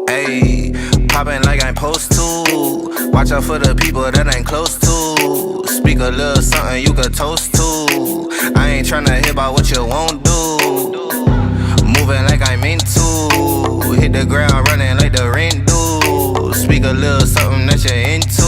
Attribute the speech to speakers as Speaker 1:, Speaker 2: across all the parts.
Speaker 1: Ayy, poppin' like I'm supposed to. Watch out for the people that ain't close to. Speak a little something you could toast to. I ain't tryna hear about what you won't do. Moving like I'm into. Hit the ground running like the rain do. Speak a little something that you're into.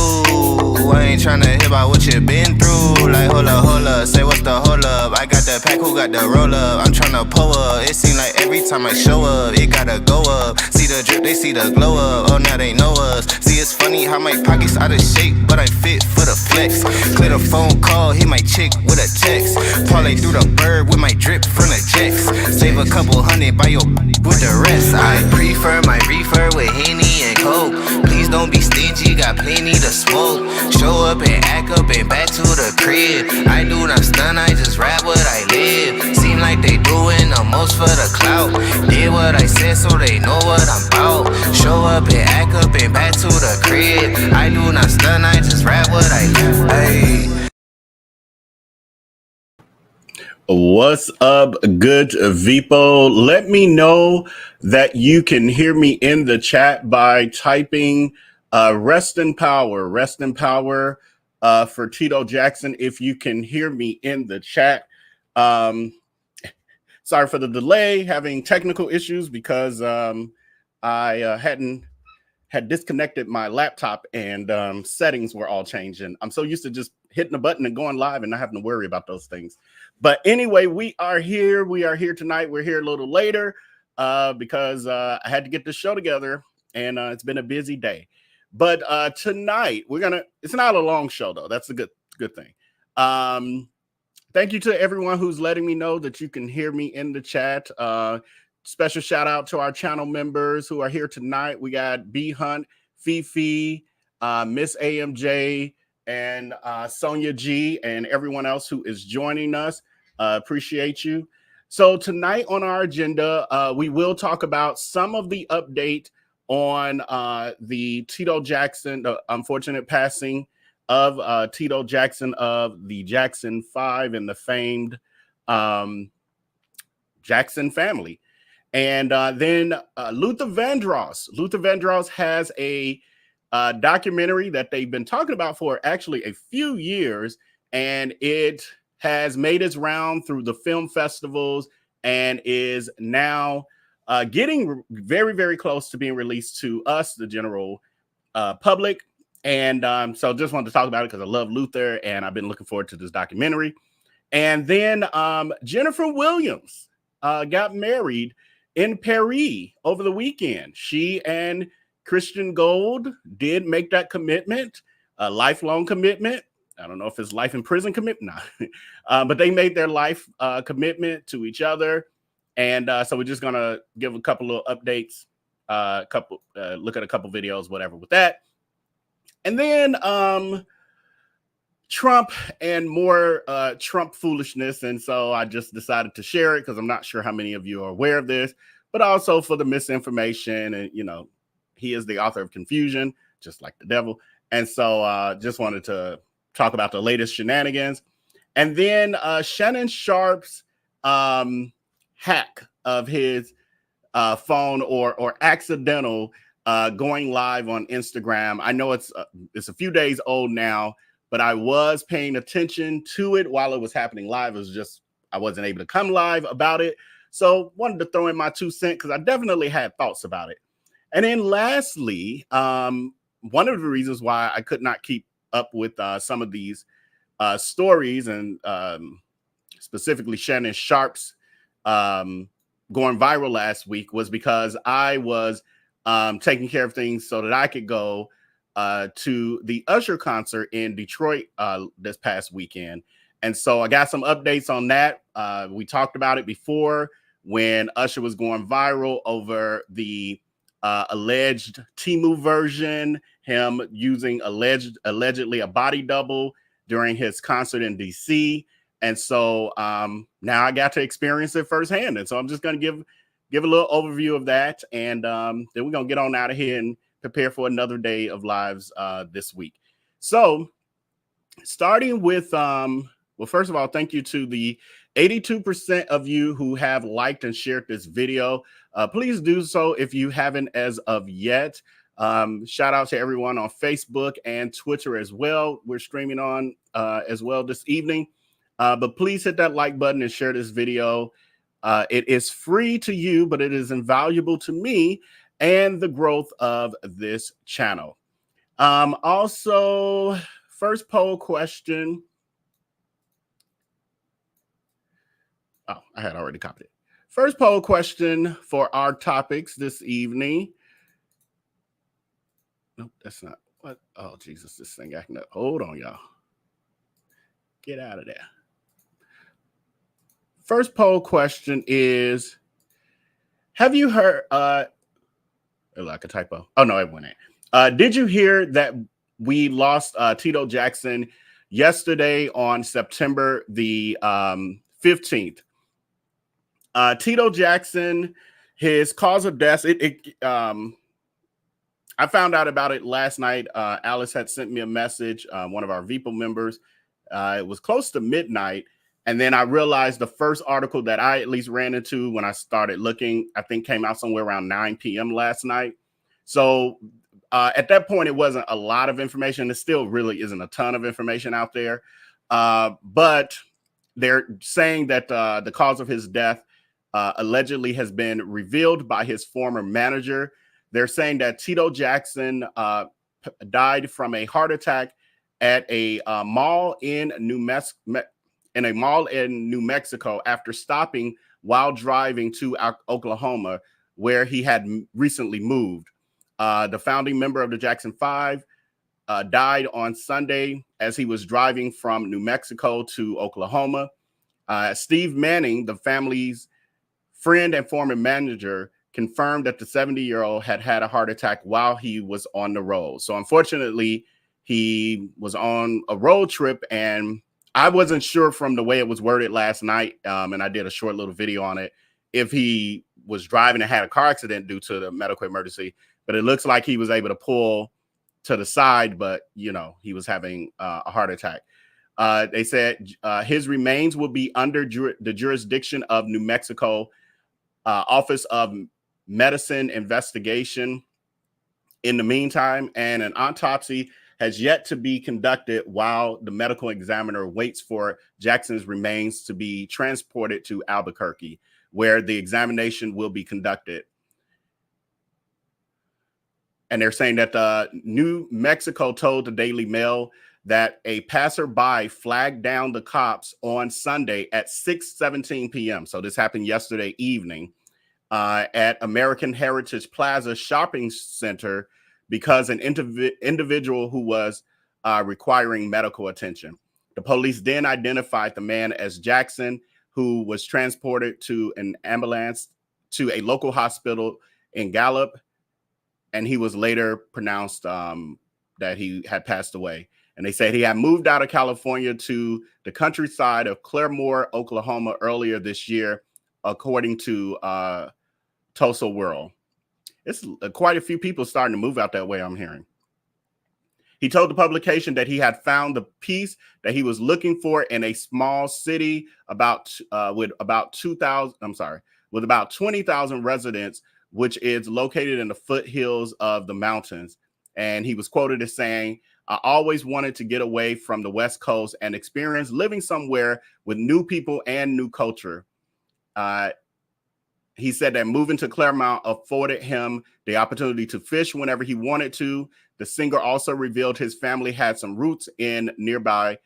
Speaker 1: I ain't tryna hear about what you been through. Like hold up, say what's the hold up. I got the pack, who got the roll up? I'm tryna pull up. It seem like every time I show up, it gotta go up. See the drip, they see the glow up. Oh, now they know us. See, it's funny how my pockets out of shape, but I'm fit for the flex. Clear the phone call, hit my chick with a text. Parlay through the bird with my drip from the jets. Save a couple hundred by your with the rest. I prefer my reefer with Henny and Coke. Please don't be stingy, got plenty to smoke. Show up and act up and back to the crib. I do not stun, I just rap what I live. Seem like they doing the most for the clout. Did what I said so they know what I'm about. Show up and act up and back to the crib. I do not stun, I just rap what I live. Ayy.
Speaker 2: What's up, good Vipo? Let me know that you can hear me in the chat by typing rest in power for Tito Jackson. If you can hear me in the chat. Sorry for the delay, having technical issues because I had disconnected my laptop and settings were all changing. I'm so used to just hitting a button and going live and not having to worry about those things. But anyway, we are here. We are here tonight. We're here a little later because I had to get the show together and it's been a busy day. But tonight it's not a long show though. That's a good thing. Thank you to everyone who's letting me know that you can hear me in the chat. Special shout out to our channel members who are here tonight. We got B Hunt, Fifi, Miss AMJ, and Sonia G, and everyone else who is joining us. Appreciate you. So tonight on our agenda, we will talk about some of the update on the Tito Jackson, the unfortunate passing of Tito Jackson of the Jackson 5 and the famed Jackson family. And then Luther Vandross. Luther Vandross has a documentary that they've been talking about for actually a few years, and it has made its round through the film festivals and is now getting very, very close to being released to us, the general public. And so just wanted to talk about it because I love Luther, and I've been looking forward to this documentary. And then Jennifer Williams got married in Paris over the weekend. She and Christian Gold did make that commitment, a lifelong commitment. I don't know if it's life in prison commitment, but they made their life commitment to each other. And so we're just gonna give a couple of updates, look at a couple videos, whatever with that. And then Trump and more Trump foolishness. And so I just decided to share it because I'm not sure how many of you are aware of this, but also for the misinformation. And, you know, he is the author of confusion, just like the devil. And so just wanted to talk about the latest shenanigans. And then Shannon Sharp's hack of his phone or accidental going live on Instagram. I know it's a few days old now, but I was paying attention to it while it was happening live. It was just, I wasn't able to come live about it. So wanted to throw in my 2 cents because I definitely had thoughts about it. And then lastly, one of the reasons why I could not keep up with some of these stories and specifically Shannon Sharp's going viral last week was because I was taking care of things so that I could go to the Usher concert in Detroit this past weekend. And so I got some updates on that. We talked about it before when Usher was going viral over the alleged Temu version, him using allegedly a body double during his concert in DC. And so now I got to experience it firsthand. And so I'm just going to give a little overview of that. And then we're going to get on out of here and prepare for another day of lives this week. So starting with, well, first of all, thank you to the 82% of you who have liked and shared this video, please do so if you haven't as of yet. Shout out to everyone on Facebook and Twitter as well. We're streaming on as well this evening. But please hit that like button and share this video. It is free to you, but it is invaluable to me and the growth of this channel. Also, first poll question. Oh, I had already copied it. First poll question for our topics this evening. Nope, that's not what. Oh, Jesus, this thing acting up. Hold on, y'all. Get out of there. First poll question is, have you heard, like a typo. Oh, no, it went in. Did you hear that we lost Tito Jackson yesterday on September the 15th? Tito Jackson, his cause of death, I found out about it last night. Alice had sent me a message, one of our VPO members. It was close to midnight. And then I realized the first article that I at least ran into when I started looking, I think came out somewhere around 9 p.m. last night. So at that point, it wasn't a lot of information. There still really isn't a ton of information out there. But they're saying that the cause of his death allegedly has been revealed by his former manager. They're saying that Tito Jackson died from a heart attack at a mall in New Mexico after stopping while driving to Oklahoma, where he had recently moved. The founding member of the Jackson Five died on Sunday as he was driving from New Mexico to Oklahoma. Steve Manning, the family's friend and former manager, confirmed that the 70-year-old had had a heart attack while he was on the road. So unfortunately, he was on a road trip, and I wasn't sure from the way it was worded last night, and I did a short little video on it, if he was driving and had a car accident due to the medical emergency. But it looks like he was able to pull to the side, but, you know, he was having a heart attack. They said his remains will be under the jurisdiction of New Mexico Office of Medicine Investigation in the meantime, and an autopsy has yet to be conducted while the medical examiner waits for Jackson's remains to be transported to Albuquerque, where the examination will be conducted. And they're saying that New Mexico told the Daily Mail that a passerby flagged down the cops on Sunday at 6:17 p.m. So this happened yesterday evening at American Heritage Plaza Shopping Center because an individual who was requiring medical attention. The police then identified the man as Jackson, who was transported to an ambulance to a local hospital in Gallup, and he was later pronounced that he had passed away. And they said he had moved out of California to the countryside of Claremore, Oklahoma earlier this year, according to Tulsa World. It's quite a few people starting to move out that way, I'm hearing. He told the publication that he had found the piece that he was looking for in a small city with about 20,000 residents, which is located in the foothills of the mountains. And he was quoted as saying, "I always wanted to get away from the West Coast and experience living somewhere with new people and new culture." He said that moving to Claremont afforded him the opportunity to fish whenever he wanted to. The singer also revealed his family had some roots in nearby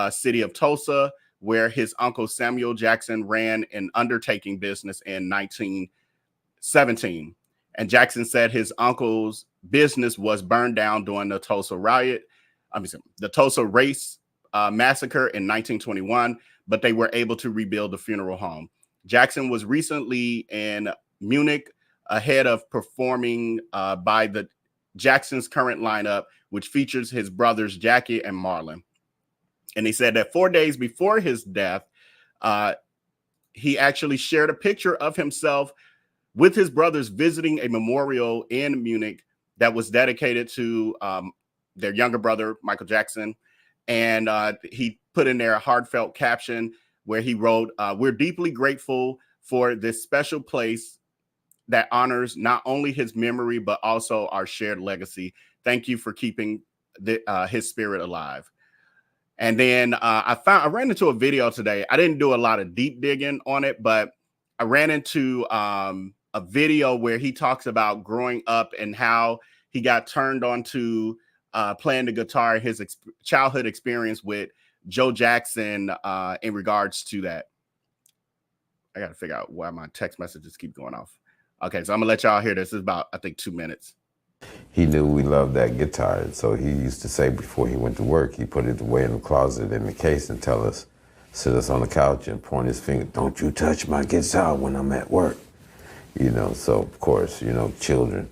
Speaker 2: city of Tulsa, where his uncle Samuel Jackson ran an undertaking business in 1917. And Jackson said his uncle's business was burned down during the Tulsa the Tulsa race massacre in 1921, but they were able to rebuild the funeral home. Jackson was recently in Munich ahead of performing by the Jackson's current lineup, which features his brothers Jackie and Marlon. And he said that 4 days before his death, he actually shared a picture of himself with his brothers visiting a memorial in Munich that was dedicated to their younger brother, Michael Jackson. And he put in there a heartfelt caption where he wrote, "We're deeply grateful for this special place that honors not only his memory, but also our shared legacy. Thank you for keeping his spirit alive." And then I ran into a video today. I didn't do a lot of deep digging on it, but I ran into a video where he talks about growing up and how he got turned on to playing the guitar, his childhood experience with Joe Jackson in regards to that. I got to figure out why my text messages keep going off. Okay, so I'm gonna let y'all hear this. It's about, I think, 2 minutes.
Speaker 3: He knew we loved that guitar, and so he used to say before he went to work, he put it away in the closet in the case and tell us, sit us on the couch and point his finger, "Don't you touch my guitar when I'm at work." You know, so of course, you know, children,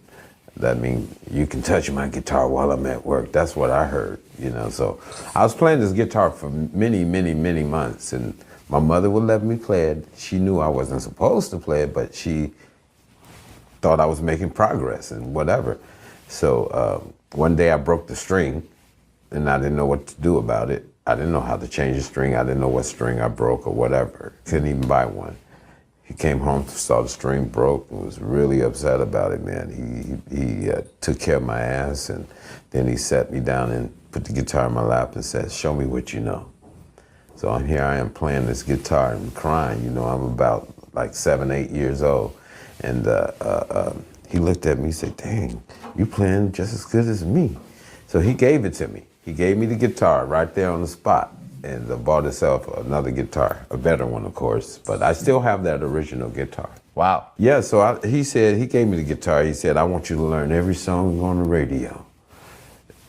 Speaker 3: that means you can touch my guitar while I'm at work. That's what I heard, you know. So I was playing this guitar for many, many, many months, and my mother would let me play it. She knew I wasn't supposed to play it, but she thought I was making progress and whatever. So one day I broke the string, and I didn't know what to do about it. I didn't know how to change the string. I didn't know what string I broke or whatever. Couldn't even buy one. He came home, saw the string broke, and was really upset about it, man. He took care of my ass, and then he sat me down and put the guitar in my lap and said, "Show me what you know." So here I am playing this guitar and crying. You know, I'm about like 7, 8 years old. And he looked at me and said, "Dang, you playing just as good as me." So he gave it to me. He gave me the guitar right there on the spot, and bought himself another guitar, a better one, of course. But I still have that original guitar.
Speaker 2: Wow.
Speaker 3: Yeah, so he said, he gave me the guitar. He said, "I want you to learn every song on the radio."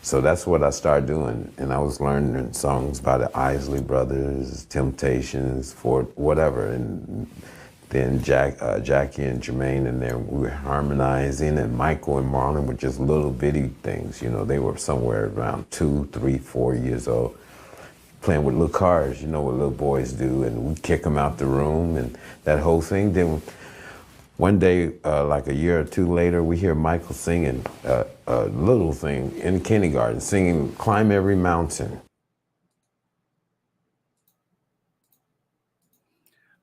Speaker 3: So that's what I started doing. And I was learning songs by the Isley Brothers, Temptations, Ford, whatever. And then Jackie and Jermaine and there, we were harmonizing, and Michael and Marlon were just little bitty things. You know, they were somewhere around 2, 3, 4 years old, playing with little cars, you know what little boys do, and we'd kick them out the room and that whole thing. Then one day, like a year or two later, we hear Michael singing a little thing in kindergarten, singing "Climb Every Mountain."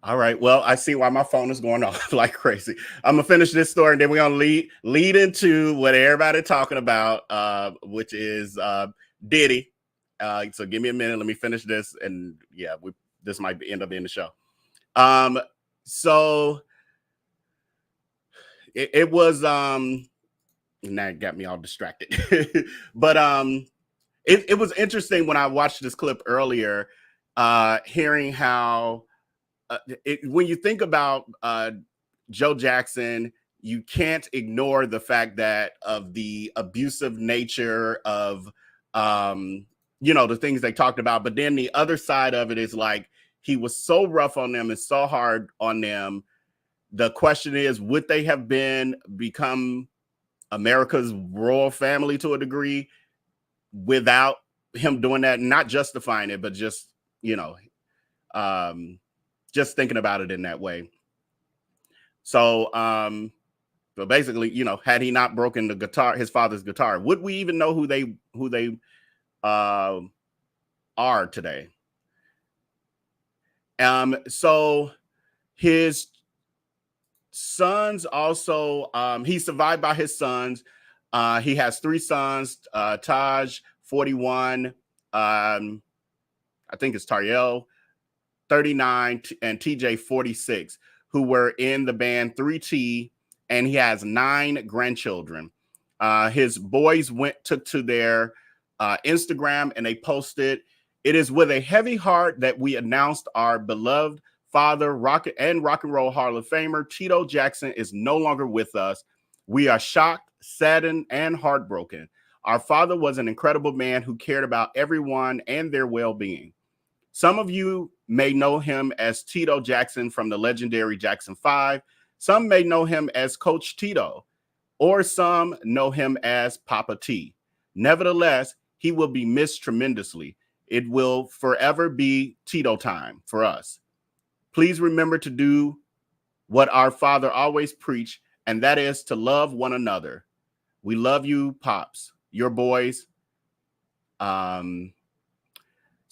Speaker 2: All right. Well, I see why my phone is going off like crazy. I'm gonna finish this story, and then we're gonna lead into what everybody's talking about, which is Diddy. So give me a minute. Let me finish this, and yeah, this might end up being the show. So it was and that got me all distracted. But it was interesting when I watched this clip earlier, hearing how. When you think about Joe Jackson, you can't ignore the fact that of the abusive nature of, you know, the things they talked about. But then the other side of it is like, he was so rough on them and so hard on them. The question is, would they have become America's royal family to a degree without him doing that? Not justifying it, but just, you know, just thinking about it in that way. So, so basically, you know, had he not broken the guitar, his father's guitar, would we even know who they are today? So his sons also, he's survived by his sons. He has 3 sons, Taj, 41, I think it's Tariel, 39, and TJ, 46, who were in the band 3T, and he has 9 grandchildren. His boys took to their Instagram, and they posted, "It is with a heavy heart that we announced our beloved father, rock and roll Hall of Famer Tito Jackson is no longer with us. We are shocked, saddened, and heartbroken. Our father was an incredible man who cared about everyone and their well-being. Some of you may know him as Tito Jackson from the legendary Jackson 5. Some may know him as Coach Tito, or some know him as Papa T. Nevertheless, he will be missed tremendously. It will forever be Tito time for us. Please remember to do what our father always preached, and that is to love one another. We love you, Pops, your boys."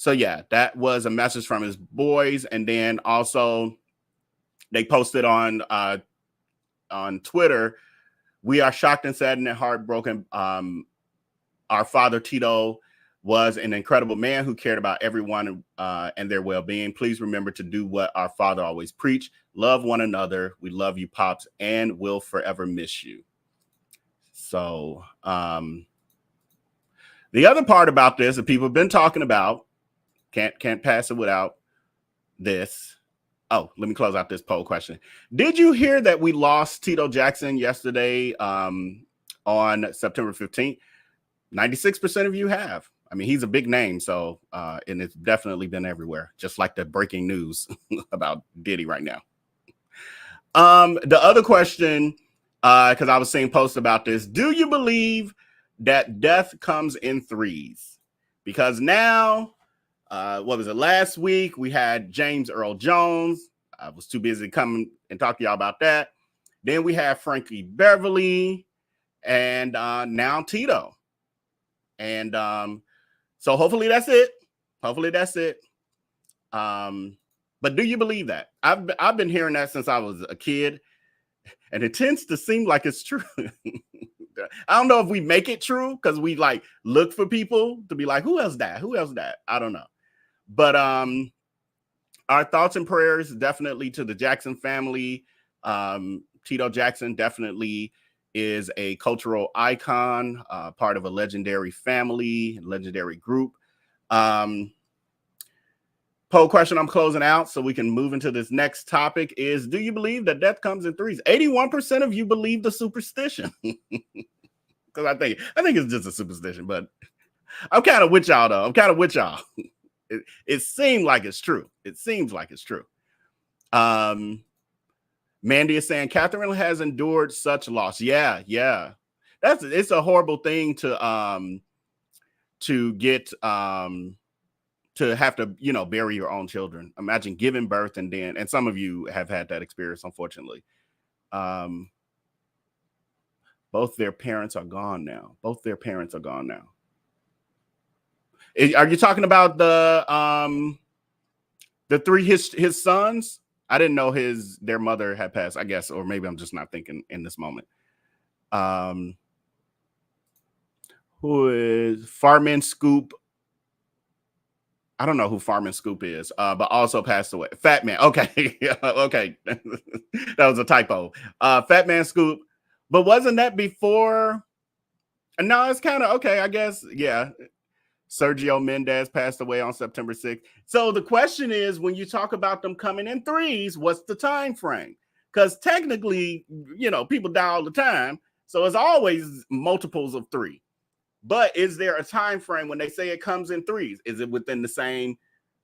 Speaker 2: So yeah, that was a message from his boys. And then also they posted on Twitter, "We are shocked and saddened and heartbroken. Our father Tito was an incredible man who cared about everyone and their well-being. Please remember to do what our father always preached. Love one another. We love you, Pops, and will forever miss you." So the other part about this that people have been talking about, can't pass it without this. Oh, let me close out this poll question. Did you hear that we lost Tito Jackson yesterday on September 15th? 96% of you have. I mean, he's a big name, so and it's definitely been everywhere, just like the breaking news about Diddy right now. The other question, because I was seeing posts about this, do you believe that death comes in threes? Because now, what was it, last week we had James Earl Jones. I was too busy to come and talk to y'all about that. Then we have Frankie Beverly, and now Tito. And so hopefully that's it. Hopefully that's it. But do you believe that? I've been hearing that since I was a kid, and it tends to seem like it's true. I don't know if we make it true because we like look for people to be like, who else died? Who else died? I don't know. But our thoughts and prayers definitely to the Jackson family. Tito Jackson definitely is a cultural icon, part of a legendary family, legendary group. Poll question I'm closing out so we can move into this next topic is, do you believe that death comes in threes? 81% of you believe the superstition. Because I think it's just a superstition, but I'm kind of with y'all though. I'm kind of with y'all. It seems like it's true. It seems like it's true. Mandy is saying Catherine has endured such loss. Yeah. It's a horrible thing to get to have to, bury your own children. Imagine giving birth and some of you have had that experience, unfortunately. Both their parents are gone now. Are you talking about the three his sons? I didn't know their mother had passed, I guess, or maybe I'm just not thinking in this moment. Who is Farman Scoop? I don't know who Farman Scoop is, but also passed away. Fat Man. Okay. Okay. That was a typo. Fat Man Scoop. But wasn't that before? No, it's kind of okay, I guess. Yeah. Sergio Mendez passed away on September 6th. So the question is, when you talk about them coming in threes, what's the time frame? Because technically, people die all the time. So it's always multiples of three. But is there a time frame when they say it comes in threes? Is it within the same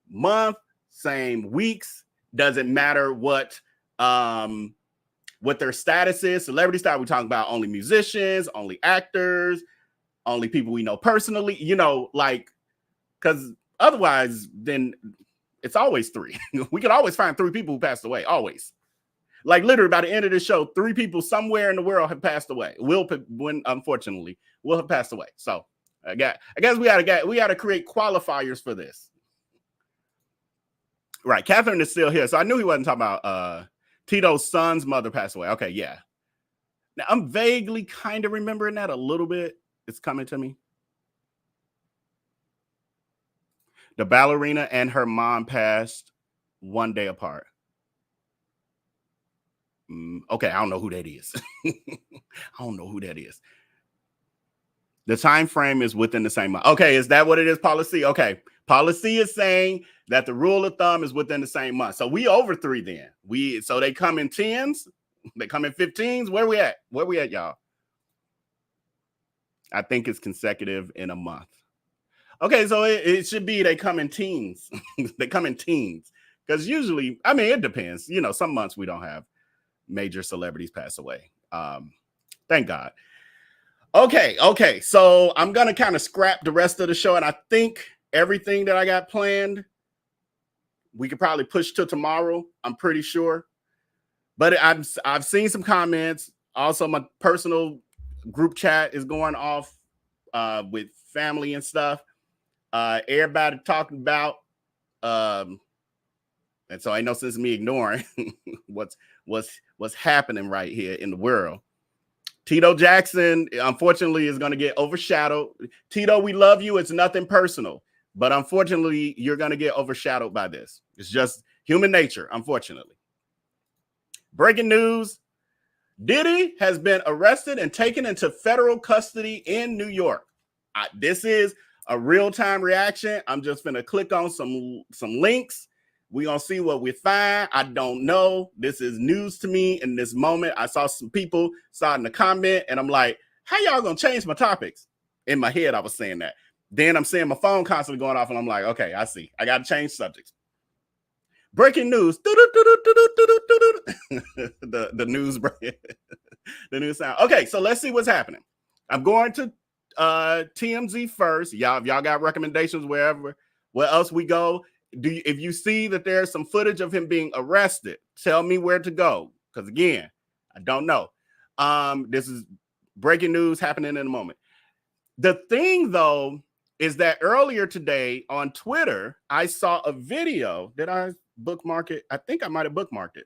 Speaker 2: month, same weeks? Does it matter what their status is? Celebrity style, we're talking about only musicians, only actors, only people we know personally, because otherwise, then it's always three. We can always find three people who passed away, always. Like literally by the end of the show, three people somewhere in the world have passed away. Unfortunately, will have passed away. So I guess we gotta create qualifiers for this. Right. Catherine is still here. So I knew he wasn't talking about Tito's son's mother passed away. Okay, yeah. Now I'm vaguely kind of remembering that a little bit. It's coming to me. The ballerina and her mom passed one day apart. Okay, I don't know who that is. The time frame is within the same month. Okay, is that what it is, Policy? Okay, Policy is saying that the rule of thumb is within the same month. So we over three then. So they come in 10s, they come in 15s. Where we at, y'all? I think it's consecutive in a month. Okay, so it should be they come in teens. They come in teens. Because usually, I mean, it depends. Some months we don't have major celebrities pass away. Thank God. Okay. So I'm going to kind of scrap the rest of the show. And I think everything that I got planned, we could probably push to tomorrow. I'm pretty sure. But I've seen some comments. Also, my personal group chat is going off with family and stuff. Everybody talking about, and so ain't no sense in me ignoring what's happening right here in the world. Tito Jackson, unfortunately, is going to get overshadowed. Tito, we love you. It's nothing personal, but unfortunately, you're going to get overshadowed by this. It's just human nature, unfortunately. Breaking news: Diddy has been arrested and taken into federal custody in New York. This is a real-time reaction. I'm just going to click on some links. We're going to see what we find. I don't know. This is news to me in this moment. I saw some people starting to comment, and I'm like, how y'all going to change my topics? In my head, I was saying that. Then I'm seeing my phone constantly going off, and I'm like, okay, I see. I got to change subjects. Breaking news. the news the news sound. Okay, so let's see what's happening. I'm going to TMZ first. Y'all got recommendations where else we go? If you see that there's some footage of him being arrested, tell me where to go. Because again, I don't know. This is breaking news happening in a moment. The thing though is that earlier today on Twitter, I saw a video. Did I bookmark it? I think I might have bookmarked it.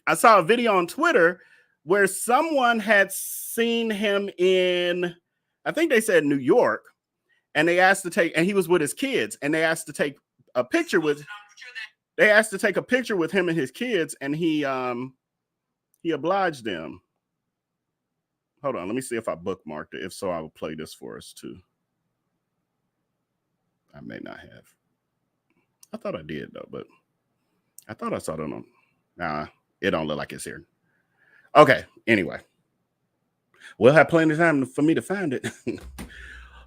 Speaker 2: I saw a video on Twitter where someone had seen him in, I think they said New York, and they asked to take, and he was with his kids, and they asked to take a picture with, they asked to take a picture with him and his kids, and he obliged them. Hold on, let me see if I bookmarked it. If so, I will play this for us too. I may not have. I thought I did though, but I thought I saw it on. Nah, it don't look like it's here. Okay, anyway. We'll have plenty of time for me to find it.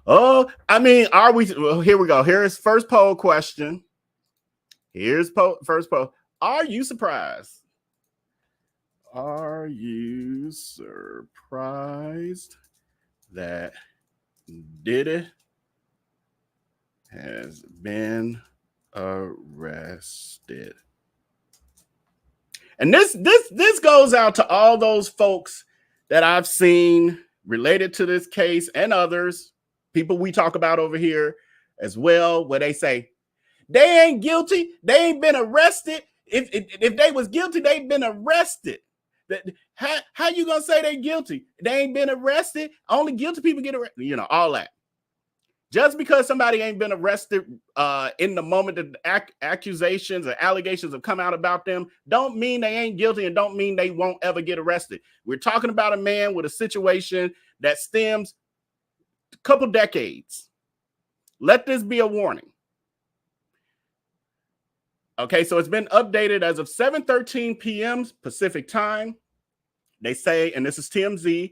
Speaker 2: Oh, I mean, are we? Well, here we go. Here's first poll question. Here's first poll. Are you surprised? Are you surprised that Diddy has been arrested? And this goes out to all those folks that I've seen related to this case and others, people we talk about over here as well, where they say they ain't guilty, they ain't been arrested. If they was guilty, they've been arrested. How you gonna say they guilty? They ain't been arrested. Only guilty people get arrested. You know, all that. Just because somebody ain't been arrested in the moment that accusations or allegations have come out about them, don't mean they ain't guilty and don't mean they won't ever get arrested. We're talking about a man with a situation that stems a couple decades. Let this be a warning. Okay, so it's been updated as of 7:13 p.m. Pacific time. They say, and this is TMZ,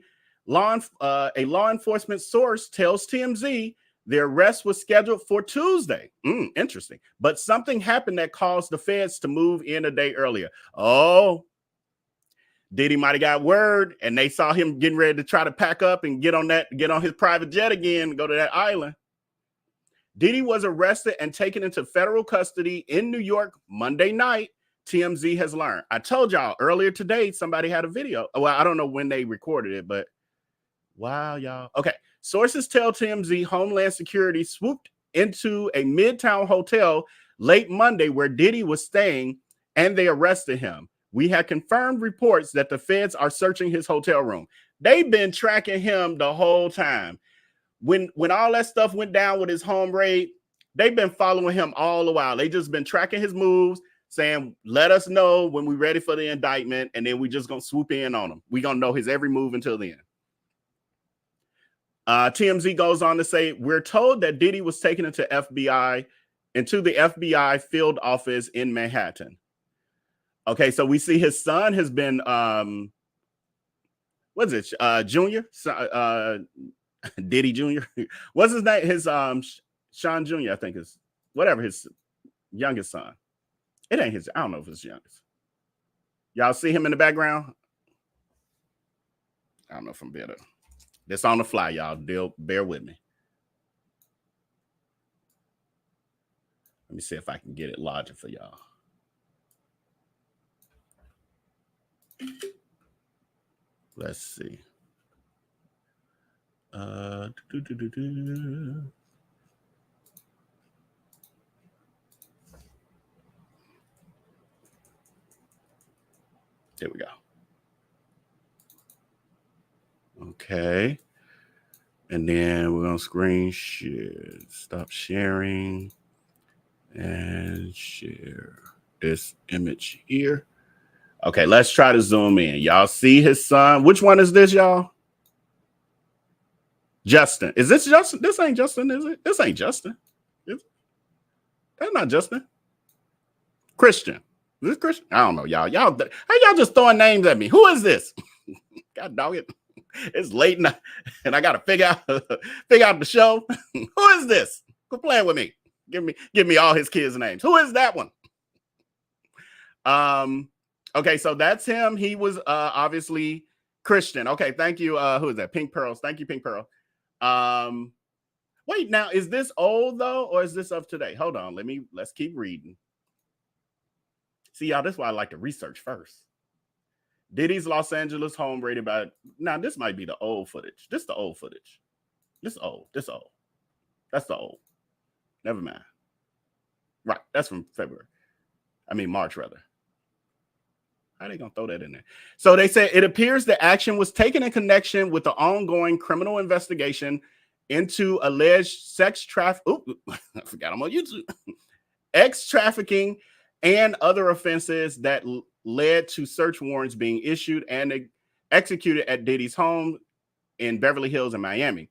Speaker 2: a law enforcement source tells TMZ the arrest was scheduled for Tuesday. Interesting. But something happened that caused the feds to move in a day earlier. Oh, Diddy might have got word, and they saw him getting ready to try to pack up and get on his private jet again and go to that island. Diddy was arrested and taken into federal custody in New York Monday night, TMZ has learned. I told y'all earlier today, somebody had a video. Well, I don't know when they recorded it, but wow, y'all. Okay. Sources tell TMZ Homeland Security swooped into a Midtown hotel late Monday where Diddy was staying, and they arrested him. We had confirmed reports that the feds are searching his hotel room. They've been tracking him the whole time. When all that stuff went down with his home raid, they've been following him all the while. They just been tracking his moves, saying, let us know when we're ready for the indictment, and then we just going to swoop in on him. We're going to know his every move until then. TMZ goes on to say, we're told that Diddy was taken into the FBI field office in Manhattan. Okay, so we see his son has been, what's it, Junior? Diddy Jr. What's his name? His Sean Jr., I think is whatever his youngest son. It ain't his, I don't know if it's youngest. Y'all see him in the background? I don't know if I'm better. This on the fly, y'all. Bear with me. Let me see if I can get it larger for y'all. Let's see. There we go. Okay. And then we're going to screen share. Stop sharing and share this image here. Okay, let's try to zoom in. Y'all see his son? Which one is this, y'all? Justin. Is this Justin? This ain't Justin, is it? This ain't Justin. That's not Justin. Christian. Is this Christian? I don't know, y'all. How y'all just throwing names at me? Who is this? God dog it. It's late night, and I gotta figure out the show. Who is this? Quit playing with me. Give me all his kids' names. Who is that one? Okay, so that's him. He was obviously Christian. Okay, thank you. Who is that? Pink Pearls. Thank you, Pink Pearl. Wait, now is this old though, or is this of today? Hold on, let's keep reading. See, y'all, that's why I like to research first. Diddy's Los Angeles home rated by, now this might be the old footage. This is the old footage. This old. That's the old. Never mind. Right, that's from March rather. How are they gonna throw that in there? So they said it appears the action was taken in connection with the ongoing criminal investigation into alleged sex trafficking. I forgot I'm on YouTube. Ex trafficking and other offenses that led to search warrants being issued and executed at Diddy's home in Beverly Hills and Miami.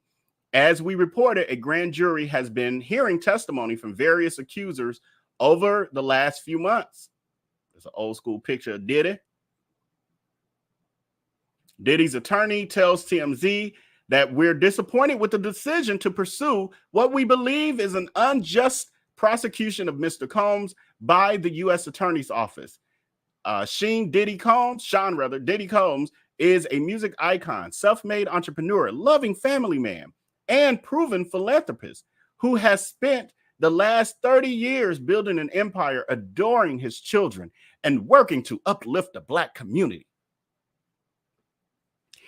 Speaker 2: As we reported, a grand jury has been hearing testimony from various accusers over the last few months. It's an old school picture of Diddy. Diddy's attorney tells TMZ that we're disappointed with the decision to pursue what we believe is an unjust prosecution of Mr. Combs by the U.S. Attorney's Office. Diddy Combs is a music icon, self-made entrepreneur, loving family man, and proven philanthropist who has spent the last 30 years building an empire, adoring his children, and working to uplift the Black community.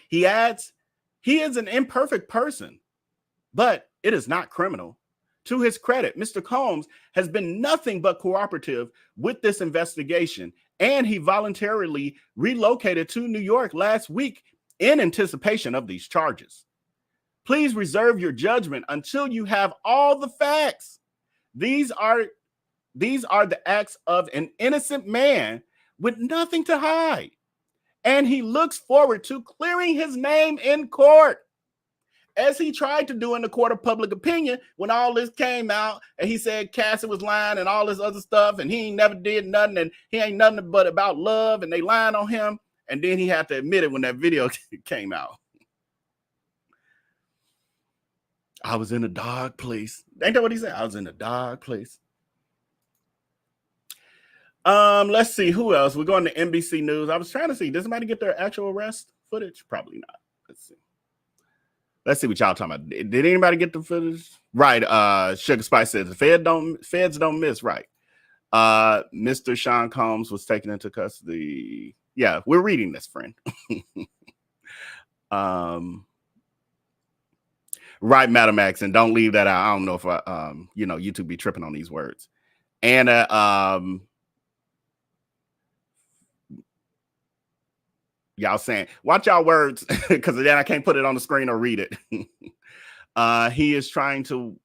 Speaker 2: He adds, he is an imperfect person, but it is not criminal. To his credit, Mr. Combs has been nothing but cooperative with this investigation, and he voluntarily relocated to New York last week in anticipation of these charges. Please reserve your judgment until you have all the facts. These are the acts of an innocent man with nothing to hide, and he looks forward to clearing his name in court, as he tried to do in the court of public opinion when all this came out and he said Cassie was lying and all this other stuff and he ain't never did nothing and he ain't nothing but about love and they lying on him. And then he had to admit it when that video came out. I was in a dark place. Ain't that what he said? I was in a dark place. Let's see who else. We're going to NBC News. I was trying to see, does somebody get their actual arrest footage? Probably not. Let's see what y'all talking about. Did anybody get the footage? Right. Sugar Spice says the feds don't miss. Right. Mr. Sean Combs was taken into custody. Yeah, we're reading this, friend. Right, Madam X, and don't leave that out. I don't know if YouTube be tripping on these words. Anna, y'all saying, watch y'all words, because then I can't put it on the screen or read it. He is trying to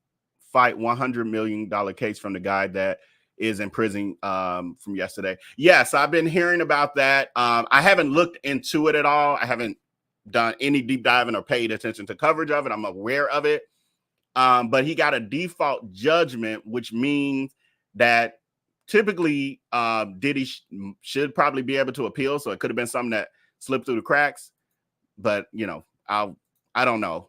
Speaker 2: fight $100 million case from the guy that is in prison from yesterday. Yes, I've been hearing about that. I haven't looked into it at all. I haven't done any deep diving or paid attention to coverage of it. I'm aware of it. But he got a default judgment, which means that typically Diddy should probably be able to appeal. So it could have been something that slipped through the cracks, but I don't know.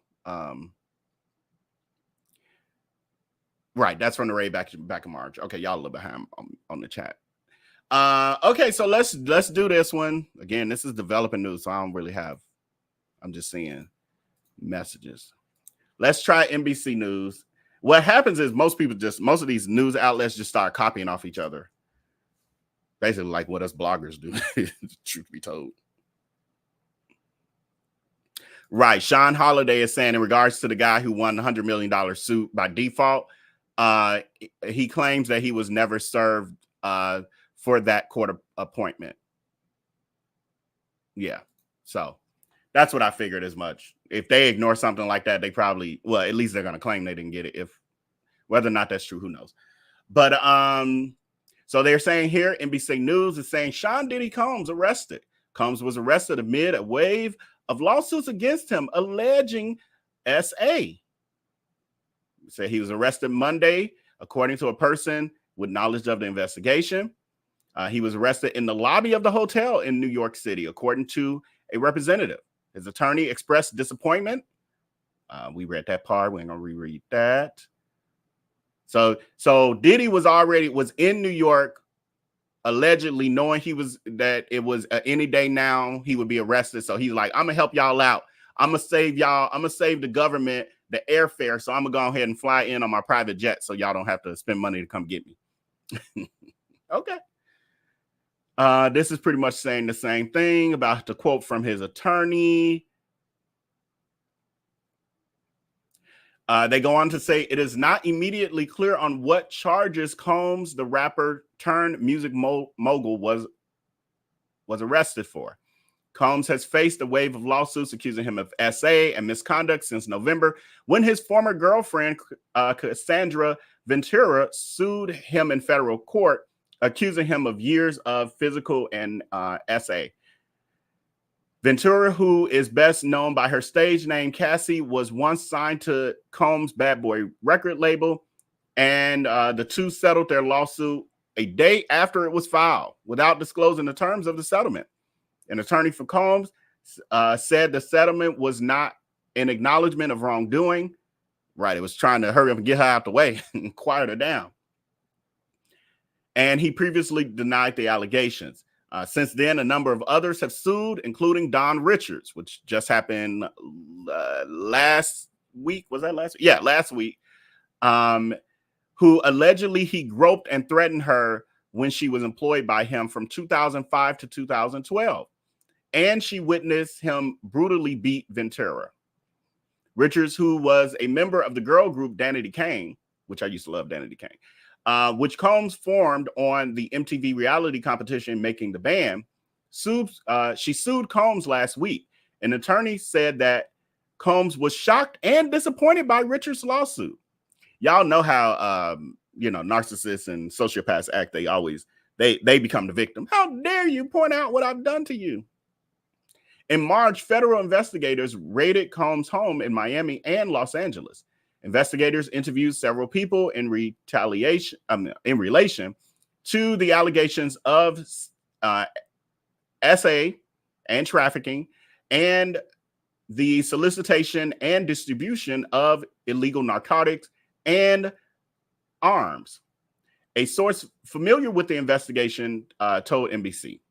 Speaker 2: Right, that's from the raid back in March. Okay, y'all a little behind on the chat. Okay, so let's do this one again. This is developing news, so I don't really have. I'm just seeing messages. Let's try NBC News. What happens is most of these news outlets just start copying off each other. Basically, like what us bloggers do. Truth be told. Right. Sean Holiday is saying in regards to the guy who won the $100 million suit by default, he claims that he was never served for that court appointment. Yeah. So that's what I figured as much. If they ignore something like that, they probably, well, at least they're going to claim they didn't get it. If whether or not that's true, who knows? But so they're saying here, NBC News is saying Sean Diddy Combs arrested. Combs was arrested amid a wave of lawsuits against him, alleging SA. Said he was arrested Monday, according to a person with knowledge of the investigation. He was arrested in the lobby of the hotel in New York City, according to a representative. His attorney expressed disappointment. We read that part. We ain't gonna reread that. So Diddy was in New York, allegedly knowing that it was any day now he would be arrested. So he's like, I'm gonna help y'all out. I'm gonna save y'all. I'm gonna save the government the airfare. So I'm gonna go ahead and fly in on my private jet, so y'all don't have to spend money to come get me. Okay. This is pretty much saying the same thing about the quote from his attorney. They go on to say it is not immediately clear on what charges Combs, the rapper turned music mogul, was arrested for. Combs has faced a wave of lawsuits accusing him of SA and misconduct since November, when his former girlfriend, Casandra Ventura, sued him in federal court, accusing him of years of physical and SA. Ventura, who is best known by her stage name Cassie, was once signed to Combs' Bad Boy record label, and the two settled their lawsuit a day after it was filed without disclosing the terms of the settlement. An attorney for Combs said the settlement was not an acknowledgement of wrongdoing. Right, it was trying to hurry up and get her out the way and quiet her down. And he previously denied the allegations. Since then, a number of others have sued, including Don Richards, which just happened last week. Was that last week? Yeah, last week. Who allegedly he groped and threatened her when she was employed by him from 2005 to 2012. And she witnessed him brutally beat Ventura. Richards, who was a member of the girl group Danity Kane, which I used to love Danity Kane, which Combs formed on the MTV reality competition Making the Band, she sued Combs last week. An attorney said that Combs was shocked and disappointed by Richards' lawsuit. Y'all know how narcissists and sociopaths act. They become the victim. How dare you point out what I've done to you? In March, federal investigators raided Combs' home in Miami and Los Angeles. Investigators interviewed several people in relation to the allegations of SA and trafficking and the solicitation and distribution of illegal narcotics and arms. A source familiar with the investigation told NBC.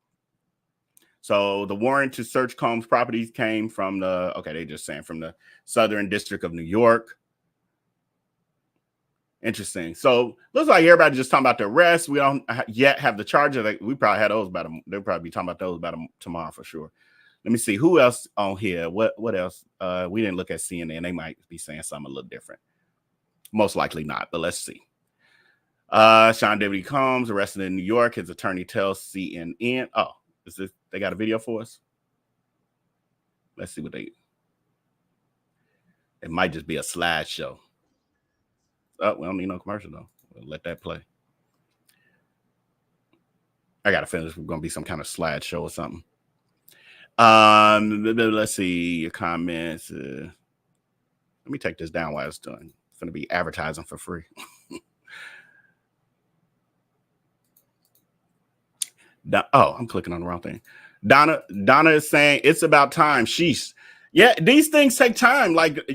Speaker 2: So the warrant to search Combs' properties came from from the Southern District of New York. Interesting. So looks like everybody just talking about the arrest. We don't yet have the charges. We probably had those they'll probably be talking about those about them tomorrow for sure. Let me see who else on here. What else? We didn't look at CNN. They might be saying something a little different. Most likely not, but let's see. Sean Diddy Combs arrested in New York. His attorney tells CNN. Oh, they got a video for us? Let's see what it might just be a slideshow. Oh, we don't need no commercial though. We'll let that play. I gotta finish. We're gonna be some kind of slideshow or something. Let's see your comments. Let me take this down while it's doing. It's gonna be advertising for free. I'm clicking on the wrong thing. Donna is saying it's about time. Sheesh. Yeah, these things take time. Like,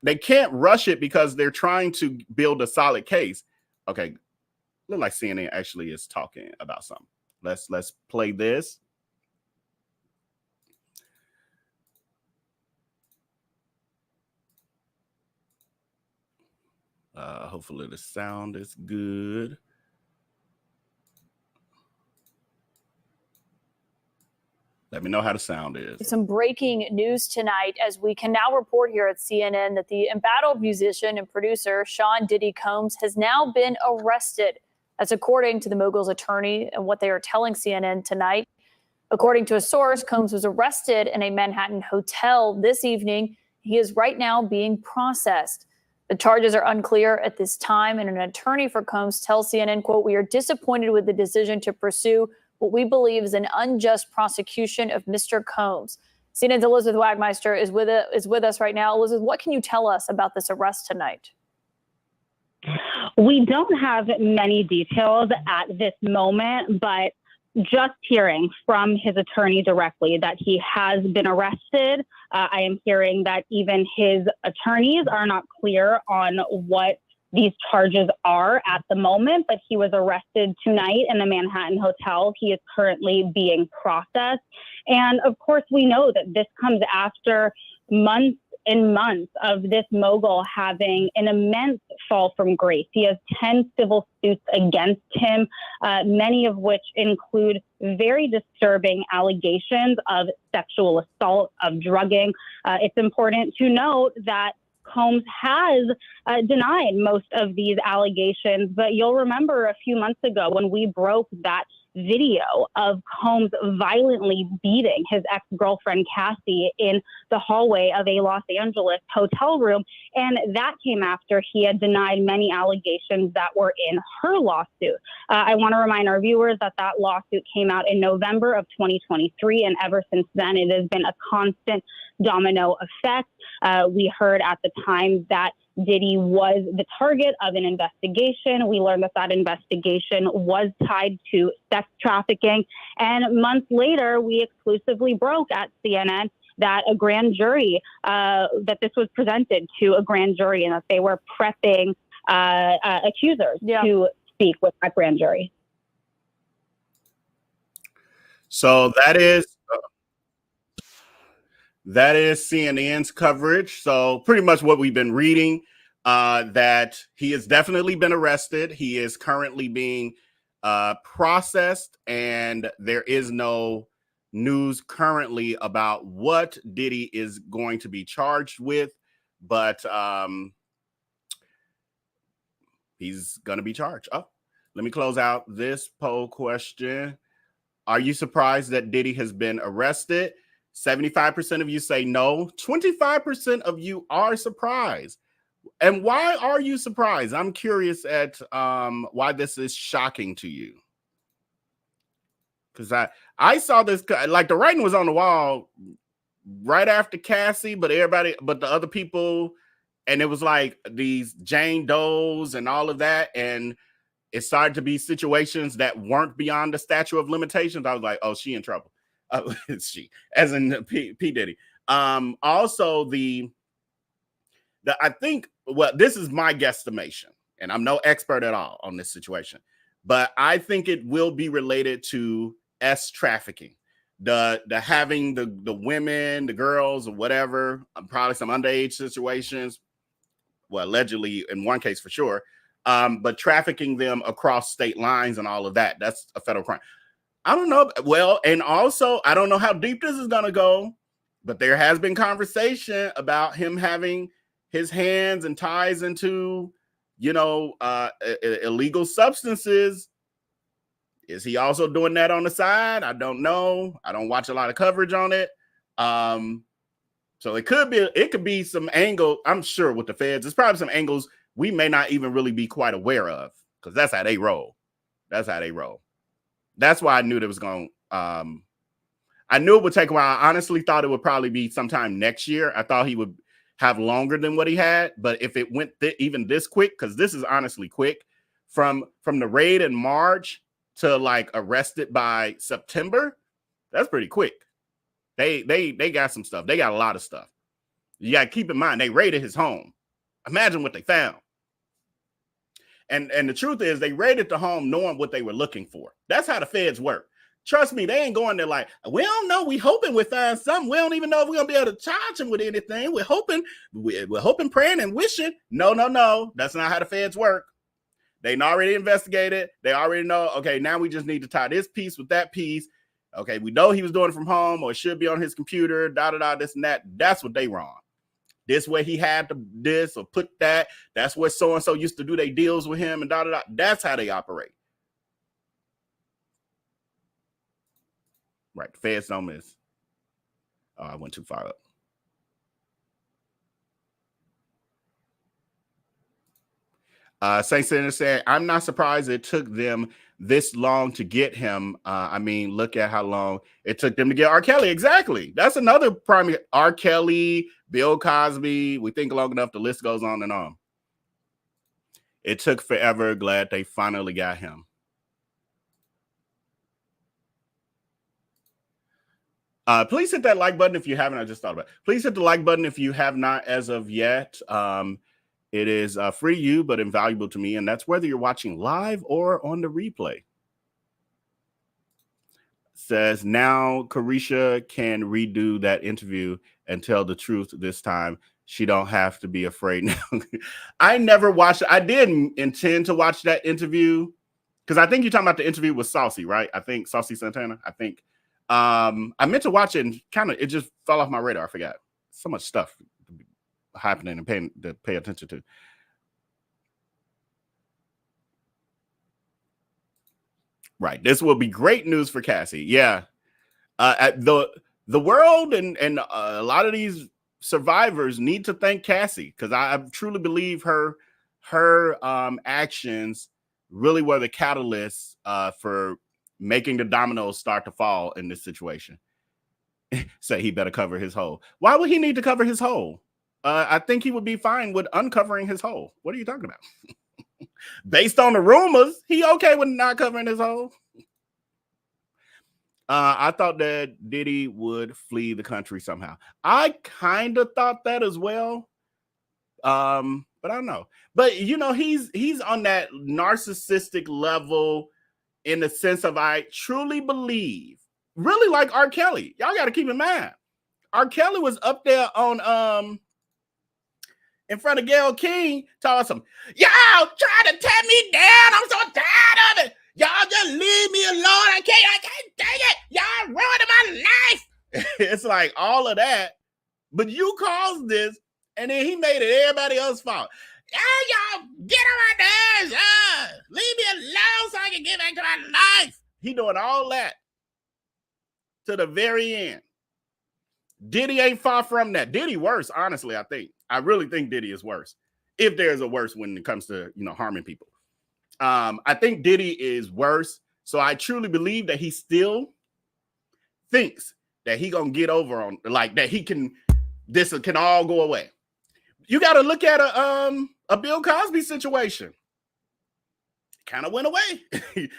Speaker 2: they can't rush it because they're trying to build a solid case. Okay, look like CNN actually is talking about something. Let's play this. Hopefully the sound is good. Let me know how the sound is.
Speaker 4: Some breaking news tonight, as we can now report here at CNN that the embattled musician and producer Sean Diddy Combs has now been arrested. That's according to the mogul's attorney and what they are telling CNN tonight. According to a source, Combs was arrested in a Manhattan hotel this evening. He is right now being processed. The charges are unclear at this time, and an attorney for Combs tells CNN, quote, "We are disappointed with the decision to pursue what we believe is an unjust prosecution of Mr. Combs." CNN's Elizabeth Wagmeister is with us right now. Elizabeth, what can you tell us about this arrest tonight?
Speaker 5: We don't have many details at this moment, but just hearing from his attorney directly that he has been arrested, I am hearing that even his attorneys are not clear on what these charges are at the moment, but he was arrested tonight in the Manhattan hotel. He is currently being processed. And of course, we know that this comes after months and months of this mogul having an immense fall from grace. He has 10 civil suits against him, many of which include very disturbing allegations of sexual assault, of drugging. It's important to note that Combs has denied most of these allegations, but you'll remember a few months ago when we broke that video of Combs violently beating his ex-girlfriend Cassie in the hallway of a Los Angeles hotel room. And that came after he had denied many allegations that were in her lawsuit. I want to remind our viewers that that lawsuit came out in November of 2023. And ever since then, it has been a constant domino effect. We heard at the time that Diddy was the target of an investigation. We learned that that investigation was tied to sex trafficking. And months later, we exclusively broke at CNN that a grand jury, that this was presented to a grand jury and that they were prepping accusers to speak with that grand jury.
Speaker 2: So that is CNN's coverage. So pretty much what we've been reading, that he has definitely been arrested. He is currently being processed, and there is no news currently about what Diddy is going to be charged with, but he's going to be charged. Oh, let me close out this poll question. Are you surprised that Diddy has been arrested? 75% of you say no. 25% of you are surprised. And why are you surprised? I'm curious at why this is shocking to you. Because I saw this, like the writing was on the wall right after Cassie, but the other people, and it was like these Jane Does and all of that. And it started to be situations that weren't beyond the statute of limitations. I was like, oh, she in trouble. She, as in P. Diddy. Also, I think, well, this is my guesstimation, and I'm no expert at all on this situation, but I think it will be related to trafficking, the having the women, the girls, or whatever, probably some underage situations. Well, allegedly in one case for sure, but trafficking them across state lines and all of that. That's a federal crime. I don't know. Well, and also, I don't know how deep this is going to go, but there has been conversation about him having his hands and ties into, illegal substances. Is he also doing that on the side? I don't know. I don't watch a lot of coverage on it. So it could be some angle. I'm sure with the feds, there's probably some angles we may not even really be quite aware of, because that's how they roll. That's why I knew there was going. I knew it would take a while. I honestly thought it would probably be sometime next year. I thought he would have longer than what he had, but if it went even this quick, because this is honestly quick, from the raid in March to like arrested by September, that's pretty quick. They got some stuff. They got a lot of stuff. You got to keep in mind, they raided his home. Imagine what they found. And the truth is, they raided the home knowing what they were looking for. That's how the feds work. Trust me, they ain't going there like, we don't know. We hoping we find something. We don't even know if we're gonna be able to charge him with anything. We're hoping, praying, and wishing. No. That's not how the feds work. They already investigated. They already know. Okay, now we just need to tie this piece with that piece. Okay, we know he was doing it from home, or it should be on his computer. This and that. That's what they wrong. This way he had to this or put that. That's what so and so used to do. They deals with him and That's how they operate. Right. The feds don't miss. Oh, I went too far up. Saint Sinner said, I'm not surprised it took them this long to get him. I mean, look at how long it took them to get R. Kelly. Exactly. That's another prime. R. Kelly, Bill Cosby. We think long enough, the list goes on and on. It took forever. Glad they finally got him. Please hit that like button if you haven't. I just thought about it. Please hit the like button if you have not as of yet. It is free to you, but invaluable to me. And that's whether you're watching live or on the replay. Says, now Carisha can redo that interview and tell the truth this time. She don't have to be afraid now. I never watched it. I didn't intend to watch that interview because I think you're talking about the interview with Saucy, right? I think Saucy Santana. I think I meant to watch it and it just fell off my radar. I forgot. So much stuff happening and to pay attention to. Right. This will be great news for Cassie. Yeah. The world and a lot of these survivors need to thank Cassie because I truly believe her actions really were the catalyst for making the dominoes start to fall in this situation. Say he better cover his hole. Why would he need to cover his hole? I think he would be fine with uncovering his hole. What are you talking about? Based on the rumors, he okay with not covering his hole. I thought that Diddy would flee the country somehow. I kind of thought that as well. But I don't know. But you know, he's on that narcissistic level in the sense of I truly believe, really like R. Kelly. Y'all got to keep in mind, R. Kelly was up there on in front of Gayle King, telling some, y'all trying to tear me down. I'm so tired of it. Y'all just leave me alone. I can't take it. Y'all ruining my life. It's like all of that. But you caused this, and then he made it everybody else's fault. Y'all get on my nerves. Leave me alone so I can get back to my life. He doing all that to the very end. Diddy ain't far from that. Diddy worse, honestly, I think. I really think Diddy is worse. If there's a worse when it comes to, harming people. I think Diddy is worse. So I truly believe that he still thinks that he gonna get over on, like, that this can all go away. You got to look at a Bill Cosby situation. Kind of went away.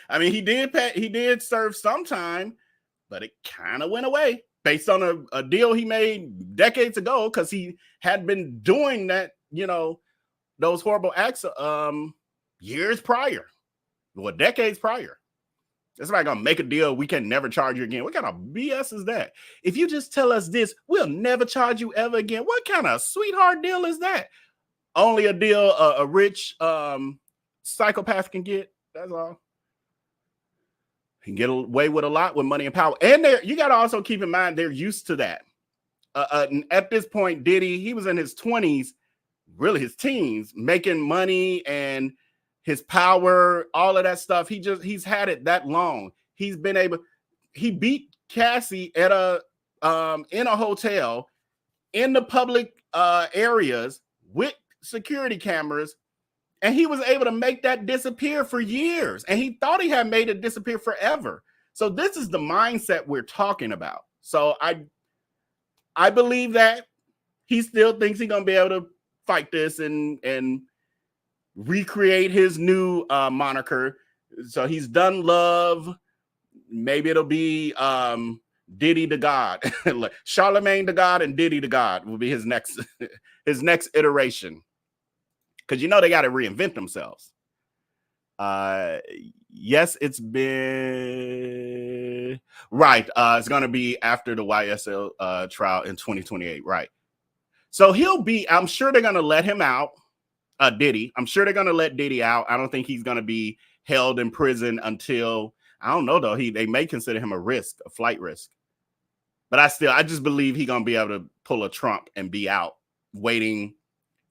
Speaker 2: I mean, he did serve some time, but it kind of went away based on a deal he made decades ago because he had been doing that, those horrible acts years prior, decades prior. That's like gonna make a deal. We can never charge you again. What kind of BS is that? If you just tell us this, we'll never charge you ever again. What kind of sweetheart deal is that? Only a deal a rich psychopath can get. That's all. He can get away with a lot with money and power. And you got to also keep in mind they're used to that. At this point, Diddy, he was in his 20s, really his teens, making money and his power, all of that stuff. He's had it that long. He beat Cassie at in a hotel in the public areas with security cameras, and he was able to make that disappear for years. And he thought he had made it disappear forever. So this is the mindset we're talking about. So I believe that he still thinks he's gonna be able to fight this and recreate his new moniker. So he's done Love. Maybe it'll be Diddy the God. Charlemagne the God and Diddy the God will be his next iteration. Because they got to reinvent themselves. Yes, it's been right. It's gonna be after the YSL trial in 2028, right? So I'm sure they're gonna let him out. Diddy. I'm sure they're gonna let Diddy out. I don't think he's gonna be held in prison until, I don't know though. They may consider him a flight risk. But I just believe he's gonna be able to pull a Trump and be out waiting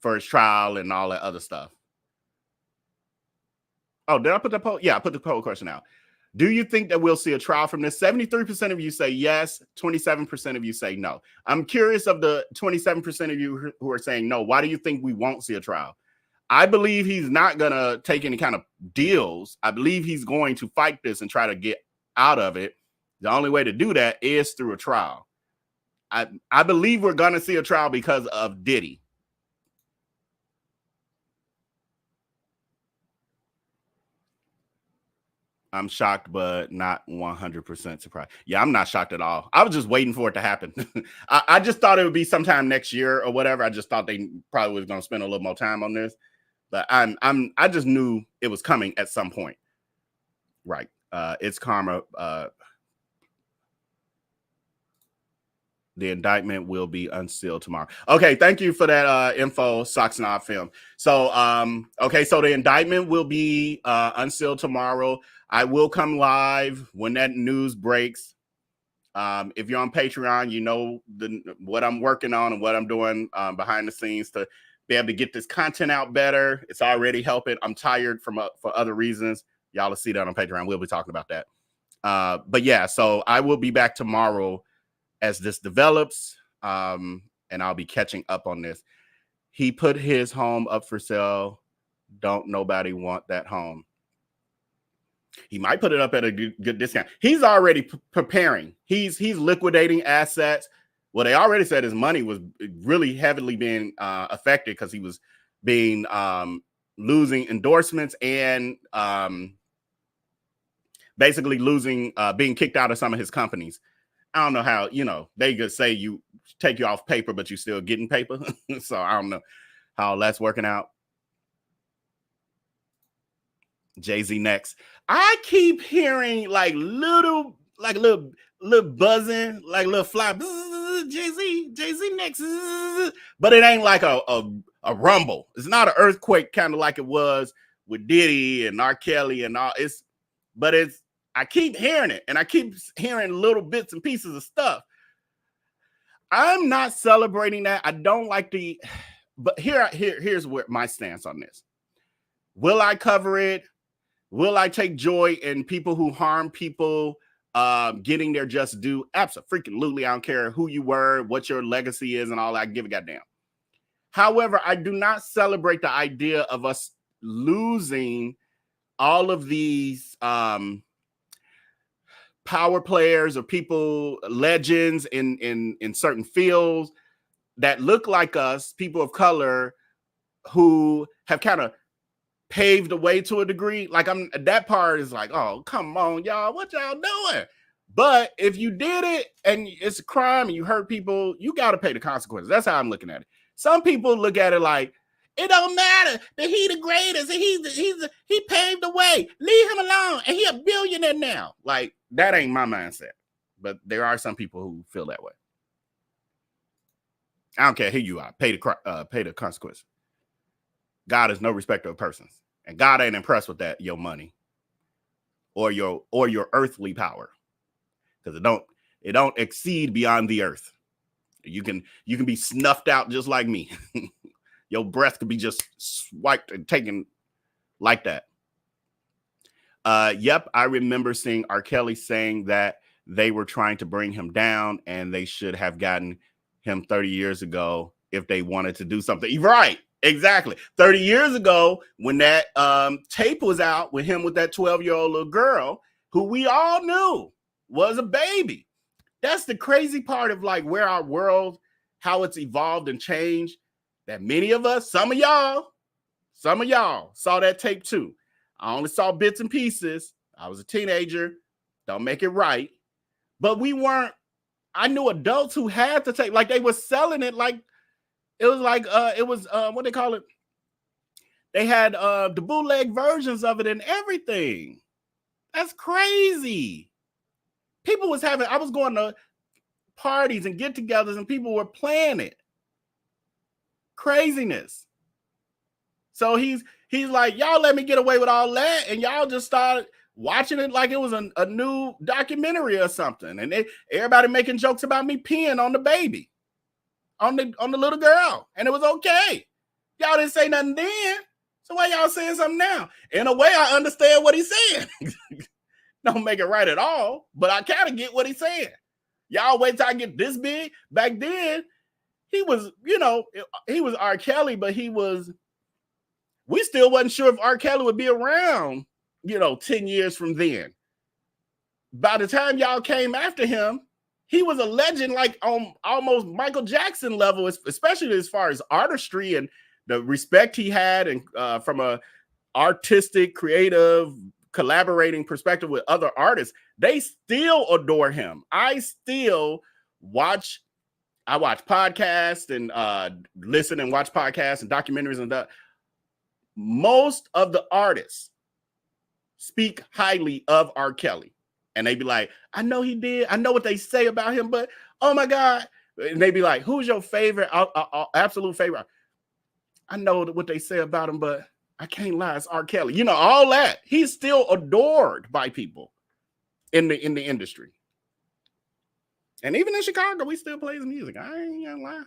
Speaker 2: for his trial and all that other stuff. Oh, did I put the poll? Yeah, I put the poll question out. Do you think that we'll see a trial from this? 73% of you say yes, 27% of you say no. I'm curious of the 27% of you who are saying no. Why do you think we won't see a trial? I believe he's not going to take any kind of deals. I believe he's going to fight this and try to get out of it. The only way to do that is through a trial. I believe we're going to see a trial because of Diddy. I'm shocked, but not 100% surprised. Yeah, I'm not shocked at all. I was just waiting for it to happen. I just thought it would be sometime next year or whatever. I just thought they probably was going to spend a little more time on this. But I just knew it was coming at some point. Right. It's karma. The indictment will be unsealed tomorrow. Okay, thank you for that info, Socks and Odd Film. So, okay, so the indictment will be unsealed tomorrow. I will come live when that news breaks. If you're on Patreon, you know what I'm working on and what I'm doing behind the scenes to be able to get this content out better. It's already helping. I'm tired for other reasons. Y'all will see that on Patreon. We'll be talking about that. But yeah, so I will be back tomorrow as this develops, and I'll be catching up on this. He put his home up for sale. Don't nobody want that home. He might put it up at a good discount. He's already preparing. He's liquidating assets. Well, they already said his money was really heavily being affected because he was being losing endorsements and basically losing, being kicked out of some of his companies. I don't know how, they could say you take you off paper, but you still getting paper. So I don't know how that's working out. Jay-Z next. I keep hearing like little buzzing, like little fly. Jay-Z next. But it ain't like a rumble. It's not an earthquake, kind of like it was with Diddy and R.Kelly and all. I keep hearing it, and I keep hearing little bits and pieces of stuff. I'm not celebrating that. I don't like but here's where my stance on this. Will I cover it? Will I take joy in people who harm people getting their just due? Absolutely. I don't care who you were, what your legacy is, and all that. Give a goddamn. However, I do not celebrate the idea of us losing all of these power players or people, legends in certain fields that look like us, people of color who have kind of paved the way to a degree. Like that part is like, oh, come on, y'all, what y'all doing? But if you did it and it's a crime and you hurt people, you got to pay the consequences. That's how I'm looking at it. Some people look at it like, it don't matter that he the greatest and he paved the way. Leave him alone. And he a billionaire now. Like, that ain't my mindset. But there are some people who feel that way. I don't care who you are. Pay the consequence. God is no respecter of persons. And God ain't impressed with that, your money or your earthly power. Because it don't exceed beyond the earth. You can be snuffed out just like me. Your breath could be just swiped and taken like that. Yep, I remember seeing R.Kelly saying that they were trying to bring him down and they should have gotten him 30 years ago if they wanted to do something. Right, exactly. 30 years ago when that tape was out with him with that 12-year-old little girl who we all knew was a baby. That's the crazy part of like where our world, how it's evolved and changed. That many of us, some of y'all saw that tape too. I only saw bits and pieces. I was a teenager. Don't make it right. But I knew adults who had the tape. Like they were selling it like, it was what they call it? They had the bootleg versions of it and everything. That's crazy. I was going to parties and get-togethers and people were playing it. Craziness. So he's like, y'all let me get away with all that, and y'all just started watching it like it was a new documentary or something, and everybody making jokes about me peeing on the baby, on the little girl, and it was okay. Y'all didn't say nothing then, so why y'all saying something now? In a way, I understand what he's saying. don't make it right at all, but I kind of get what he's saying. Y'all wait till I get this big. Back then, he was, he was R.Kelly, but we still wasn't sure if R.Kelly would be around, 10 years from then. By the time y'all came after him, he was a legend, like on almost Michael Jackson level, especially as far as artistry and the respect he had, and from a artistic, creative, collaborating perspective with other artists. They still adore him. I watch podcasts and listen and watch podcasts and documentaries and that. Most of the artists speak highly of R. Kelly. And they be like, I know he did. I know what they say about him, but oh my God. And they be like, who's your favorite, absolute favorite? I know what they say about him, but I can't lie, it's R. Kelly. All that. He's still adored by people in the industry. And even in Chicago, we still play his music. I ain't gonna lie.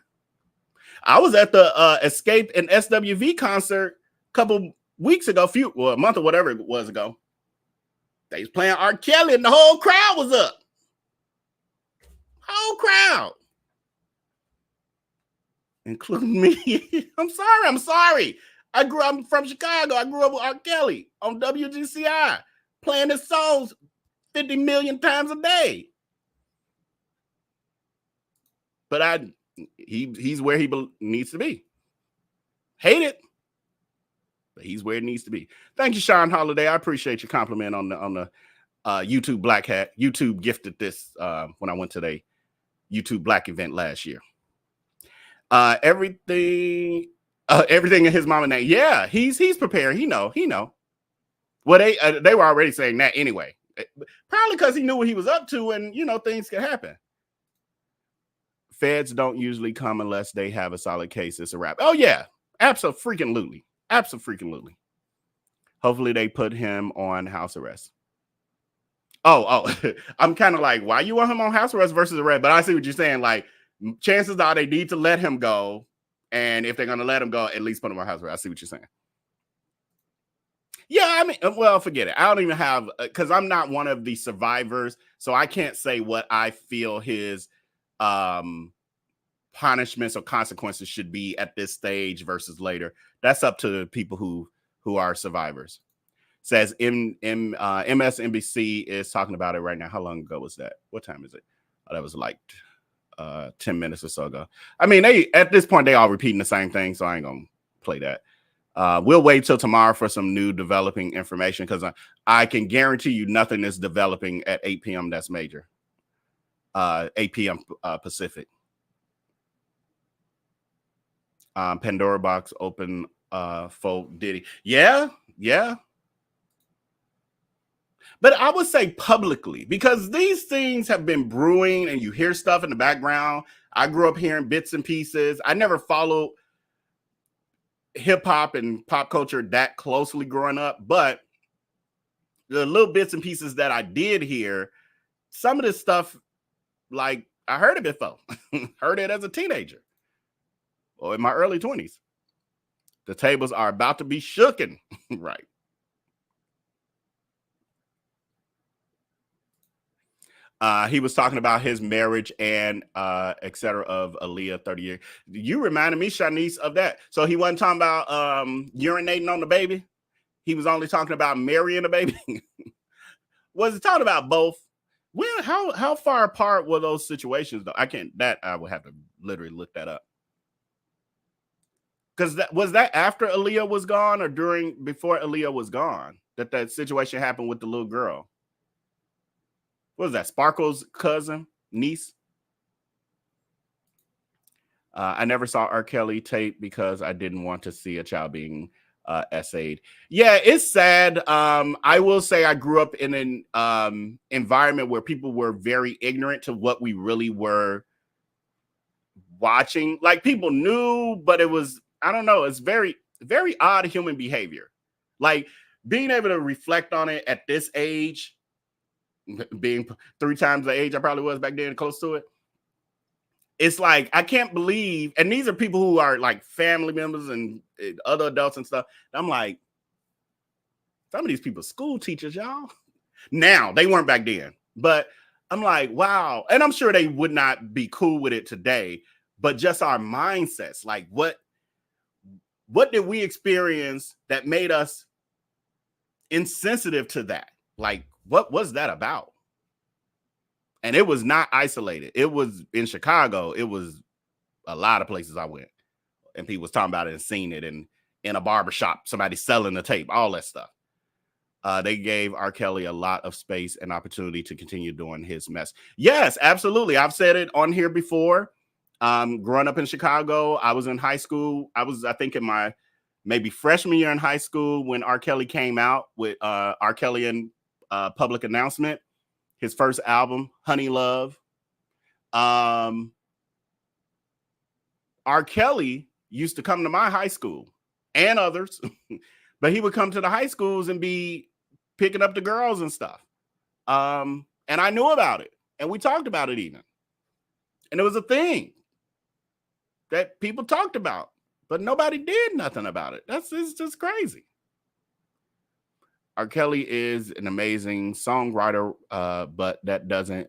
Speaker 2: I was at the Escape and SWV concert a couple weeks ago, a month or whatever it was ago. They was playing R. Kelly and the whole crowd was up. Whole crowd. Including me. I'm sorry. I'm from Chicago. I grew up with R. Kelly on WGCI, playing his songs 50 million times a day. But he's where he needs to be. Hate it, but he's where it needs to be. Thank you, Sean Holiday. I appreciate your compliment on the YouTube Black Hat. YouTube gifted this when I went to the YouTube Black event last year. Everything in his mama name. Yeah, he's prepared. He know. Well, they were already saying that anyway. Probably because he knew what he was up to, and things could happen. Feds don't usually come unless they have a solid case. It's a wrap. Oh yeah, absolutely. Hopefully they put him on house arrest. Oh, I'm kind of like, why you want him on house arrest versus arrest? But I see what you're saying. Like, chances are they need to let him go. And if they're going to let him go, at least put him on house arrest. I see what you're saying. Yeah, I mean, well, forget it. I don't even have, because I'm not one of the survivors. So I can't say what I feel his punishments or consequences should be at this stage versus later. That's up to people who are survivors. Says MSNBC is talking about it right now. How long ago was that? What time is it? Oh, that was like 10 minutes or so ago. I mean, at this point, they all repeating the same thing, so I ain't gonna play that. We'll wait till tomorrow for some new developing information, because I can guarantee you nothing is developing at 8 p.m. That's major. 8 p.m. Pacific. Pandora box open for Diddy. Yeah. But I would say publicly, because these things have been brewing and you hear stuff in the background. I grew up hearing bits and pieces. I never followed hip hop and pop culture that closely growing up, but the little bits and pieces that I did hear, some of this stuff, like I heard it before, heard it as a teenager or in my early 20s. The tables are about to be shooken, right? He was talking about his marriage and et cetera of Aaliyah 30 years. You reminded me, Shanice, of that. So he wasn't talking about urinating on the baby. He was only talking about marrying the baby. Was he talking about both? Well, how far apart were those situations though? I would have to literally look that up. Because was that after Aaliyah was gone or before Aaliyah was gone that situation happened with the little girl? What was that? Sparkle's cousin, niece? I never saw R. Kelly tape because I didn't want to see a child being essayed. Yeah, it's sad. I will say I grew up in an environment where people were very ignorant to what we really were watching. Like, people knew, but it was, I don't know, it's very, very odd human behavior. Like, being able to reflect on it at this age, being 3 times the age I probably was back then, close to it. It's like, I can't believe, and these are people who are like family members and other adults and stuff. I'm like, some of these people, school teachers, y'all. Now, they weren't back then, but I'm like, wow. And I'm sure they would not be cool with it today, but just our mindsets, like what did we experience that made us insensitive to that? Like, what was that about? And it was not isolated. It was in Chicago. It was a lot of places I went, and people was talking about it and seen it, and in a barbershop, somebody selling the tape, all that stuff. They gave R. Kelly a lot of space and opportunity to continue doing his mess. Yes, absolutely. I've said it on here before. Growing up in Chicago, I was in high school. I think, in my maybe freshman year in high school when R. Kelly came out with R. Kelly and Public Announcement, his first album, Honey Love. R. Kelly used to come to my high school and others, but he would come to the high schools and be picking up the girls and stuff. And I knew about it, and we talked about it even. And it was a thing that people talked about, but nobody did nothing about it. It's just crazy. R. Kelly is an amazing songwriter, but that doesn't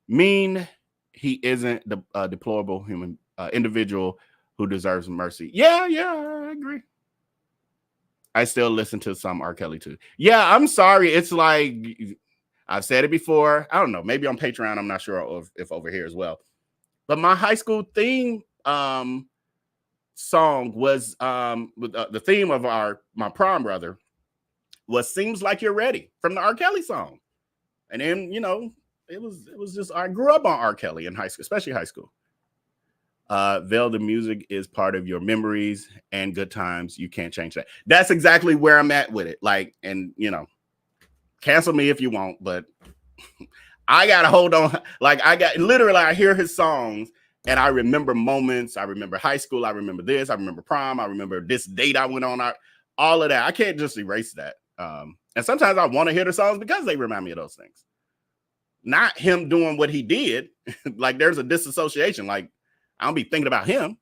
Speaker 2: mean he isn't the deplorable human individual who deserves mercy. Yeah, I agree. I still listen to some R. Kelly too. Yeah, I'm sorry. It's like, I've said it before. I don't know. Maybe on Patreon. I'm not sure if over here as well. But my high school theme song was the theme of my prom brother was "Seems Like You're Ready" from the R. Kelly song. And then, it was just, I grew up on R. Kelly in high school, especially high school. Veil, the music is part of your memories and good times. You can't change that. That's exactly where I'm at with it. Like, and cancel me if you want, but I gotta hold on. Like, I hear his songs and I remember moments. I remember high school. I remember this. I remember prom. I remember this date I went on. All of that. I can't just erase that. And sometimes I want to hear the songs because they remind me of those things. Not him doing what he did. Like, there's a disassociation. Like, I don't be thinking about him.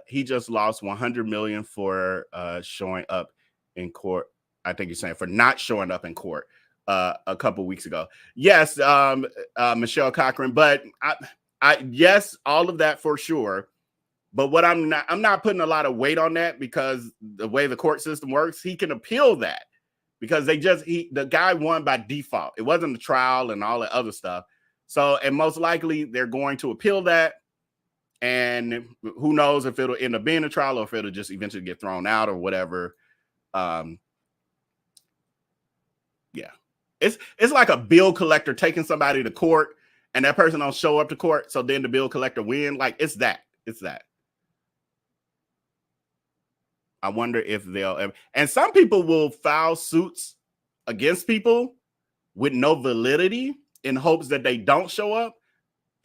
Speaker 2: He just lost $100 million for showing up in court. I think you're saying for not showing up in court a couple weeks ago. Yes, Michelle Cochran. But yes, all of that for sure. But what I'm not putting a lot of weight on that, because the way the court system works, he can appeal that because the guy won by default. It wasn't the trial and all that other stuff. So, and most likely they're going to appeal that. And who knows if it'll end up being a trial or if it'll just eventually get thrown out or whatever. Yeah. It's like a bill collector taking somebody to court and that person don't show up to court. So then the bill collector win. Like, it's that. I wonder if they'll ever, and some people will file suits against people with no validity in hopes that they don't show up,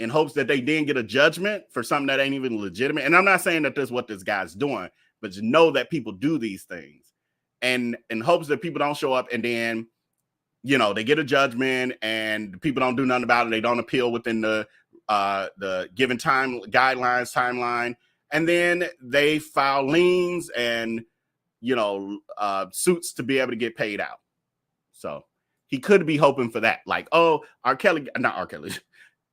Speaker 2: in hopes that they then get a judgment for something that ain't even legitimate. And I'm not saying that that's what this guy's doing, but you know that people do these things and in hopes that people don't show up, and then, they get a judgment and people don't do nothing about it. They don't appeal within the given timeline. And then they file liens and, suits to be able to get paid out. So he could be hoping for that. Like, oh,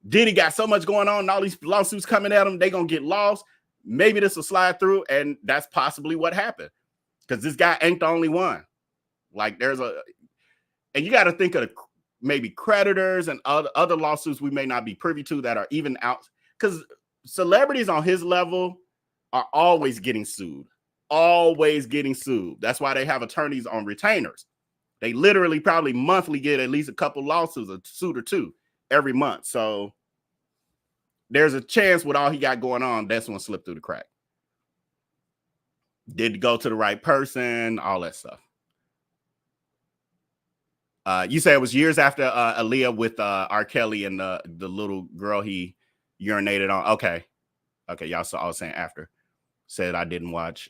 Speaker 2: Diddy got so much going on and all these lawsuits coming at him, they going to get lost. Maybe this will slide through. And that's possibly what happened, because this guy ain't the only one. Like, and you got to think of maybe creditors and other lawsuits we may not be privy to that are even out, because celebrities on his level are always getting sued. That's why they have attorneys on retainers. They literally probably monthly get at least a couple lawsuits, a suit or two every month. So there's a chance with all he got going on, that's going to slip through the crack. Did it go to the right person? All that stuff. You say it was years after Aaliyah with R. Kelly and the little girl he urinated on. Okay, y'all saw. I was saying after. Said I didn't watch.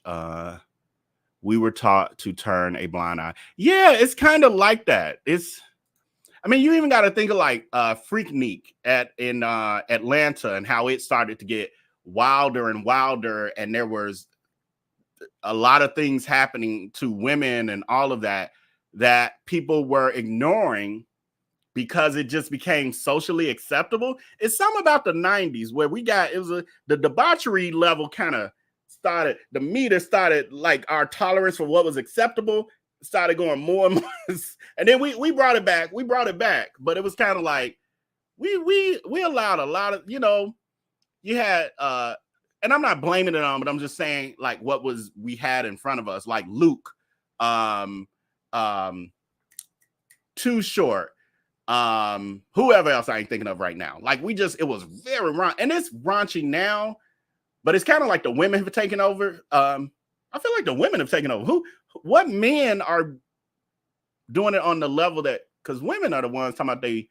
Speaker 2: We were taught to turn a blind eye. Yeah, it's kind of like that. You even got to think of like Freaknik in Atlanta and how it started to get wilder and wilder, and there was a lot of things happening to women and all of that that people were ignoring because it just became socially acceptable. It's something about the 90s where the debauchery level kind of started, the meter started, like our tolerance for what was acceptable started going more and more. And then we brought it back. But it was kind of like, we allowed a lot of, you had, and I'm not blaming it on, but I'm just saying like we had in front of us, like Luke, Too Short, whoever else I ain't thinking of right now. Like it was very raunchy, and it's raunchy now, but it's kind of like the women have taken over. I feel like the women have taken over. What men are doing it on the level that, because women are the ones talking about they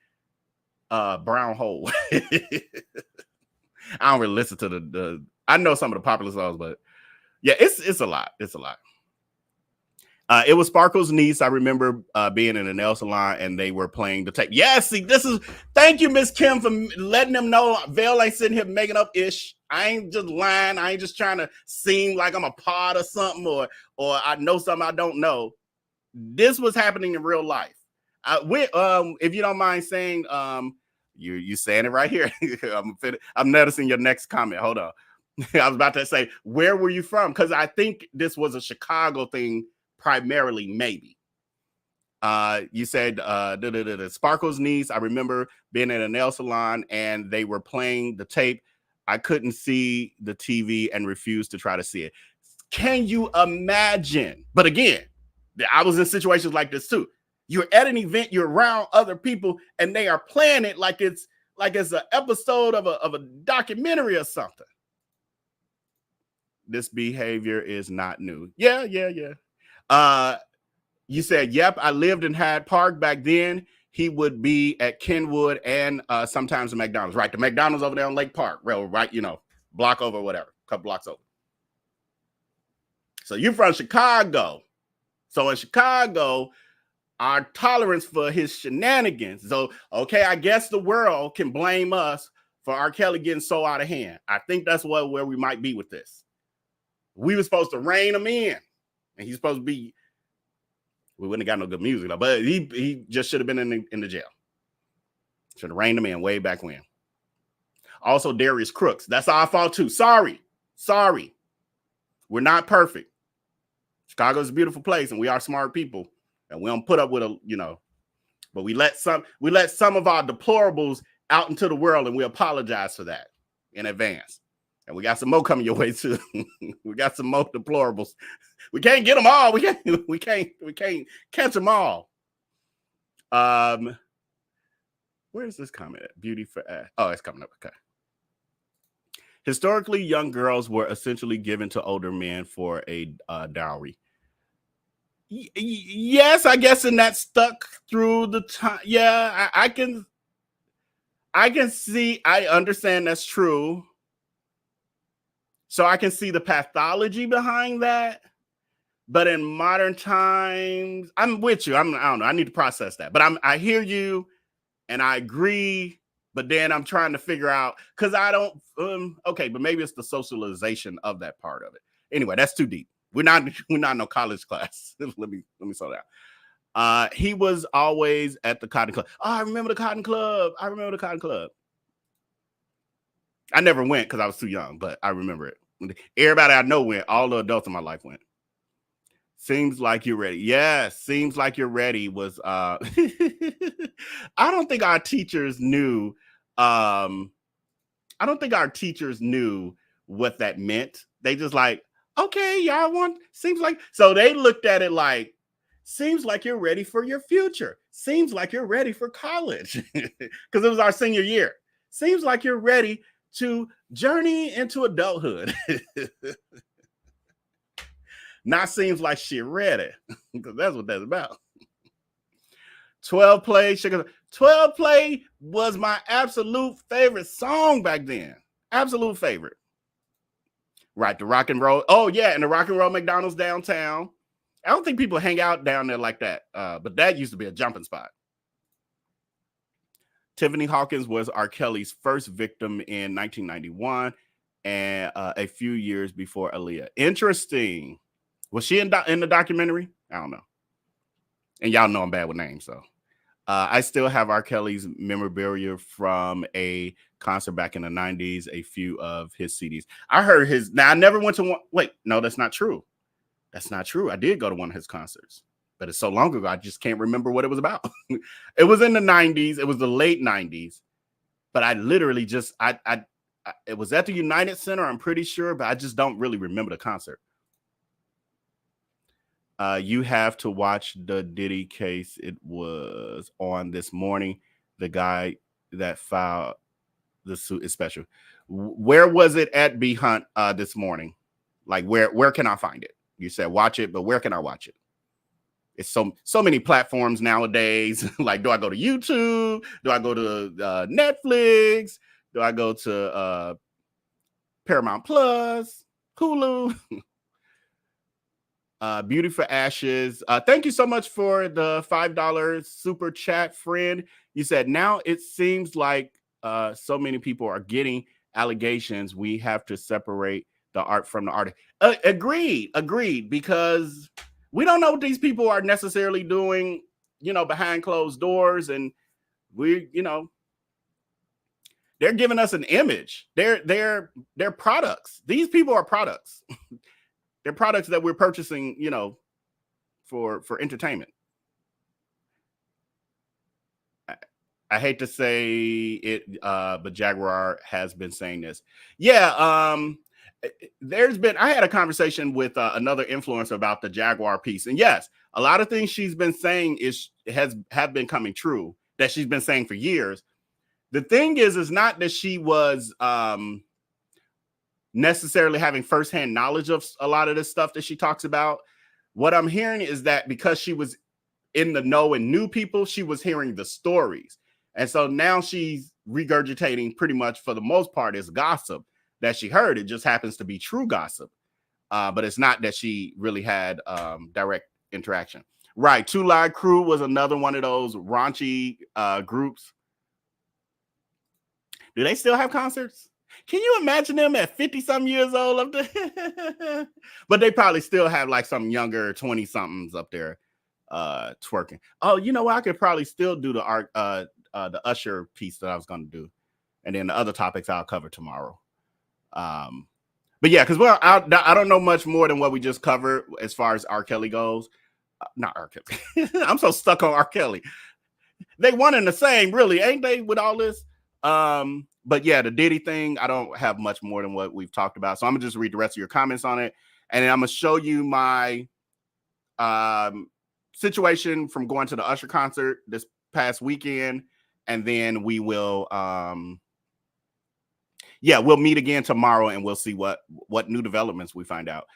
Speaker 2: brown hole. I don't really listen to I know some of the popular songs, but yeah, it's a lot. It's a lot. It was Sparkle's niece. I remember being in a nail salon and they were playing the tape. Yes, see, thank you, Miss Kim, for letting them know Vail ain't sitting here making up ish. I ain't just lying. I ain't just trying to seem like I'm a part of something or I know something I don't know. This was happening in real life. If you don't mind saying, you saying it right here. I'm noticing your next comment. Hold on. I was about to say, where were you from? Because I think this was a Chicago thing. Primarily, maybe. You said Sparkle's niece. I remember being in a nail salon and they were playing the tape. I couldn't see the TV and refused to try to see it. Can you imagine? But again, I was in situations like this too. You're at an event, you're around other people, and they are playing it like it's an episode of a documentary or something. This behavior is not new. Yeah. You said, yep, I lived in Hyde Park back then. He would be at Kenwood and sometimes the McDonald's. Right, the McDonald's over there on Lake Park, right, block over, whatever, couple blocks over. So you're from Chicago. So in Chicago, our tolerance for his shenanigans. So, okay, I guess the world can blame us for R.Kelly getting so out of hand. I think that's where we might be with this. We were supposed to rein him in. And he's supposed to be, we wouldn't have got no good music, though, but he just should have been in the jail. Should have reined him in way back when. Also, Darius Crooks. That's our fault, too. Sorry. We're not perfect. Chicago's a beautiful place, and we are smart people. And we don't put up with but we let some of our deplorables out into the world, and we apologize for that in advance. And we got some more coming your way too. We got some more deplorables. We can't get them all. We can't catch them all. Where's this comment at? Beauty for it's coming up. Okay. Historically, young girls were essentially given to older men for a dowry. Yes, I guess, and that stuck through the time. Yeah, I can see. I understand that's true. So I can see the pathology behind that. But in modern times, I'm with you. I don't know. I need to process that. But I hear you and I agree. But then I'm trying to figure out, because I don't, okay, but maybe it's the socialization of that part of it. Anyway, that's too deep. We're not in no college class. let me slow down. He was always at the Cotton Club. Oh, I remember the Cotton Club. I never went because I was too young, but I remember it. Everybody I know went. All the adults in my life went. Seems like you're ready. Yes, seems like you're ready was I don't think our teachers knew what that meant. They just like, okay, y'all want, seems like, so they looked at it like, seems like you're ready for your future. Seems like you're ready for college. Because it was our senior year. Seems like you're ready to journey into adulthood. Not seems like she ready, because that's what that's about. 12 Play, 12 Play was my absolute favorite song back then. Absolute favorite. Right, the rock and roll. Oh, yeah, and the rock and roll McDonald's downtown. I don't think people hang out down there like that, but that used to be a jumping spot. Tiffany Hawkins was R.Kelly's first victim in 1991 and a few years before Aaliyah. Interesting. Was she in the documentary? I don't know. And y'all know I'm bad with names, so. I still have R. Kelly's memorabilia from a concert back in the 90s, a few of his CDs. I heard his, now I never went to one, wait, no, that's not true. That's not true. I did go to one of his concerts, but it's so long ago, I just can't remember what it was about. It was in the 90s. It was the late 90s, but I literally just, it was at the United Center, I'm pretty sure, but I just don't really remember the concert. You have to watch the Diddy case. It was on this morning. The guy that filed the suit is special. Where was it at B Hunt this morning? Like where can I find it? You said watch it, but where can I watch it? It's so many platforms nowadays. Like, do I go to YouTube? Do I go to Netflix? Do I go to Paramount Plus, Hulu? Beauty for Ashes. Thank you so much for the $5 super chat, friend. You said, now it seems like so many people are getting allegations. We have to separate the art from the artist. Agreed, because we don't know what these people are necessarily doing, behind closed doors. And they're giving us an image. They're products. These people are products. They're products that we're purchasing, for entertainment. I hate to say it, but Jaguar has been saying this. Yeah, I had a conversation with another influencer about the Jaguar piece. And yes, a lot of things she's been saying have been coming true, that she's been saying for years. The thing is not that she was necessarily having firsthand knowledge of a lot of this stuff that she talks about. What I'm hearing is that because she was in the know and knew people, she was hearing the stories. And so now she's regurgitating pretty much for the most part is gossip that she heard. It just happens to be true gossip. But it's not that she really had direct interaction. Right. Two Live Crew was another one of those raunchy groups. Do they still have concerts? Can you imagine them at 50-something years old up there? But they probably still have like some younger 20-somethings up there twerking. Oh, you know what? I could probably still do the Usher piece that I was going to do. And then the other topics I'll cover tomorrow. But yeah, because I don't know much more than what we just covered as far as R. Kelly goes. Not R. Kelly. I'm so stuck on R. Kelly. They one and the same, really, ain't they, with all this? But yeah, the Diddy thing, I don't have much more than what we've talked about. So I'm gonna just read the rest of your comments on it. And then I'm gonna show you my situation from going to the Usher concert this past weekend. And then we will, we'll meet again tomorrow and we'll see what new developments we find out.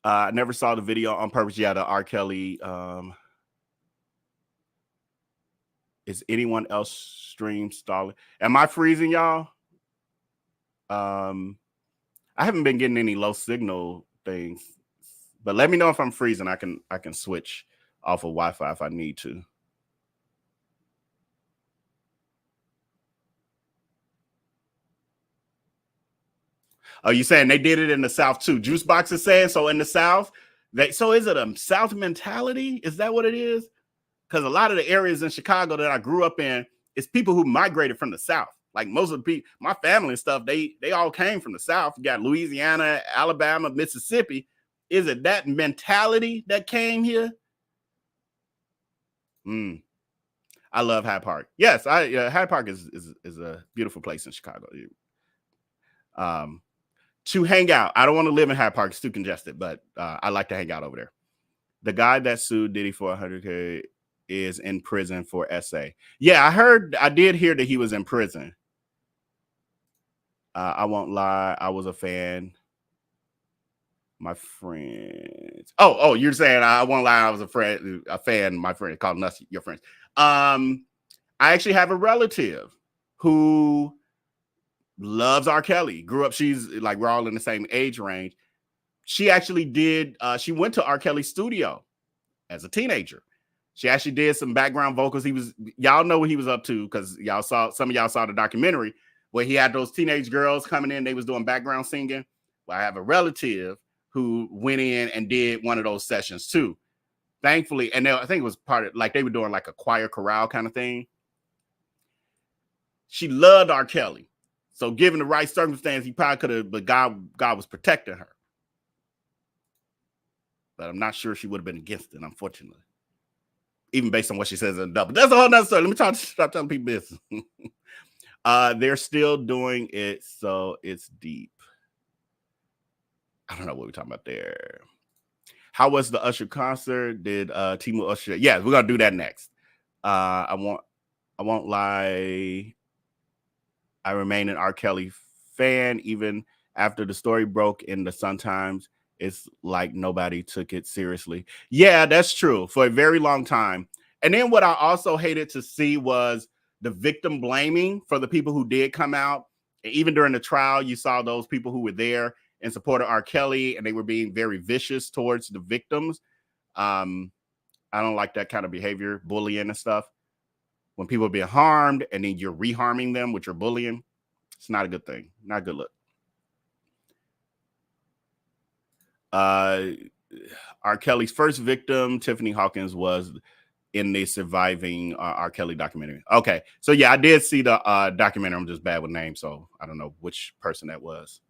Speaker 2: I never saw the video on purpose. Yeah, the R. Kelly, is anyone else stream stalling? Am I freezing, y'all? I haven't been getting any low signal things, but let me know if I'm freezing. I can switch off of Wi-Fi if I need to. Oh, you saying they did it in the South too? Juicebox is saying so in the South. So is it a South mentality? Is that what it is? Because a lot of the areas in Chicago that I grew up in, it's people who migrated from the South. Like most of the people, my family and stuff, they all came from the South. You got Louisiana, Alabama, Mississippi. Is it that mentality that came here? I love Hyde Park. Yes, Hyde Park is a beautiful place in Chicago. To hang out. I don't want to live in Hyde Park. It's too congested, but I like to hang out over there. The guy that sued Diddy for $100K is in prison for SA. Yeah, I did hear that he was in prison. I won't lie, I was a fan. My friends. Oh, you're saying I won't lie, I was a fan. My friend calling us your friends. I actually have a relative who loves R. Kelly. Grew up, she's like, we're all in the same age range. She actually did, she went to R. Kelly's studio as a teenager. She actually did some background vocals. Y'all know what he was up to because some of y'all saw the documentary where he had those teenage girls coming in. They was doing background singing. Well, I have a relative who went in and did one of those sessions too. thankfully, and I think it was part of, like, they were doing like a choir chorale kind of thing. She loved R.Kelly. So given the right circumstance, he probably could have, but God was protecting her. But I'm not sure she would have been against it, unfortunately. Even based on what she says in the double. That's a whole nother story. Let me stop telling people this. They're still doing it, so it's deep. I don't know what we're talking about there. How was the Usher concert? Did Timo Usher? Yeah, we're gonna do that next. I won't lie. I remain an R. Kelly fan even after the story broke in the Sun-Times. It's like nobody took it seriously. Yeah, that's true for a very long time. And then what I also hated to see was the victim blaming for the people who did come out. And even during the trial, you saw those people who were there in support of R. Kelly, and they were being very vicious towards the victims. I don't like that kind of behavior, bullying and stuff. When people are being harmed and then you're reharming them with your bullying, it's not a good thing. Not a good look. R. Kelly's first victim, Tiffany Hawkins, was in the surviving R. Kelly documentary. Okay, so yeah, I did see the documentary. I'm just bad with names, so I don't know which person that was.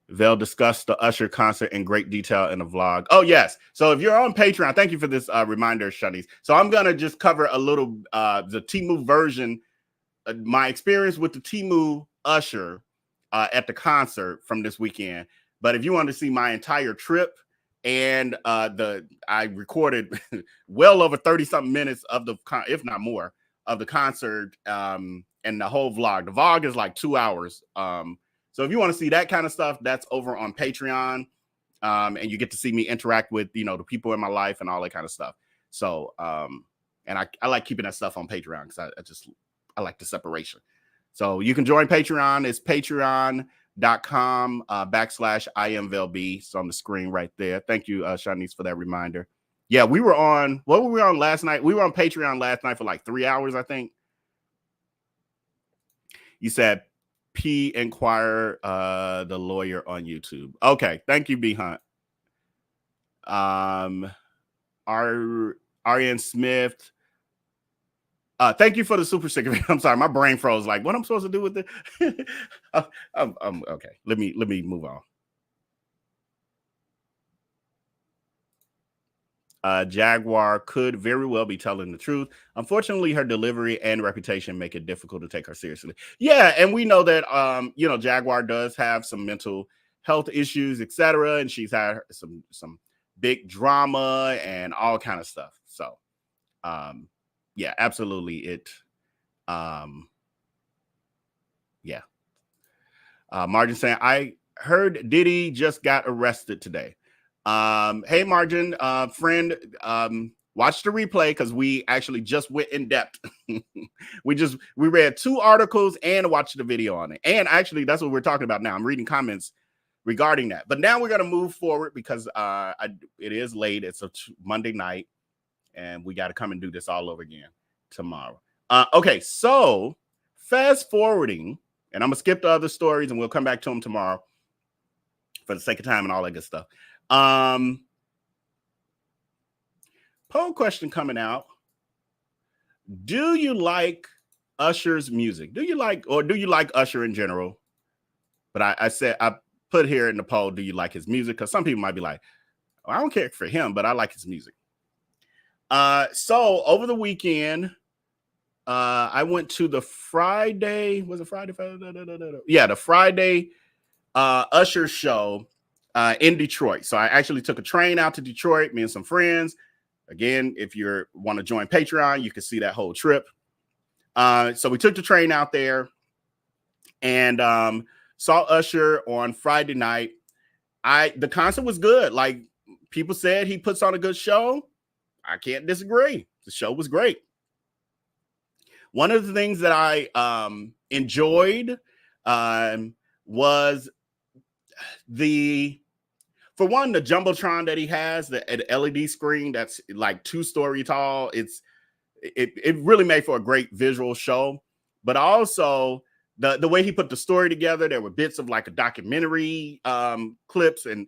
Speaker 2: They'll discuss the Usher concert in great detail in a vlog. Oh, yes. So if you're on Patreon, thank you for this reminder, Shanice. So I'm going to just cover a little the Temu version, my experience with the Temu Usher at the concert from this weekend. But if you want to see my entire trip, and I recorded well over 30-something minutes of the, if not more, of the concert and the whole vlog. The vlog is like 2 hours. So if you want to see that kind of stuff, that's over on Patreon. And you get to see me interact with, the people in my life and all that kind of stuff. So, and I like keeping that stuff on Patreon because I like the separation. So you can join Patreon. It's patreon.com/IMVLB. It's on the screen right there. Thank you, Shanice, for that reminder. Yeah, what were we on last night? We were on Patreon last night for like 3 hours, I think. You said P Inquire, the lawyer on YouTube. Okay, thank you, B Hunt. Arian Smith. Thank you for the super sticker. I'm sorry, my brain froze. Like, what I'm supposed to do with it? Okay. Let me move on. Jaguar could very well be telling the truth. Unfortunately, her delivery and reputation make it difficult to take her seriously. Yeah, and we know that Jaguar does have some mental health issues, etc., and she's had some big drama and all kind of stuff. So, yeah, absolutely. Yeah. Margin saying, I heard Diddy just got arrested today. Hey, Margin, friend, watch the replay because we actually just went in depth. we read 2 articles and watched the video on it. And actually, that's what we're talking about now. I'm reading comments regarding that. But now we're going to move forward because it is late. It's a Monday night, and we got to come and do this all over again tomorrow. Okay, so fast forwarding, and I'm going to skip the other stories, and we'll come back to them tomorrow for the sake of time and all that good stuff. Poll question coming out. Do you like Usher's music? Do you like Usher in general? But I put here in the poll, do you like his music? Because some people might be like, I don't care for him, but I like his music. So over the weekend, I went to the Friday. Was it Friday? Yeah, the Friday Usher show in Detroit. So I actually took a train out to Detroit, me and some friends. Again, if you want to join Patreon, you can see that whole trip. So we took the train out there and saw Usher on Friday night. The concert was good. Like people said, he puts on a good show. I can't disagree. The show was great. One of the things that I enjoyed was for one, the Jumbotron that he has, the LED screen that's like 2-story tall. It really made for a great visual show. But also the way he put the story together. There were bits of like a documentary clips and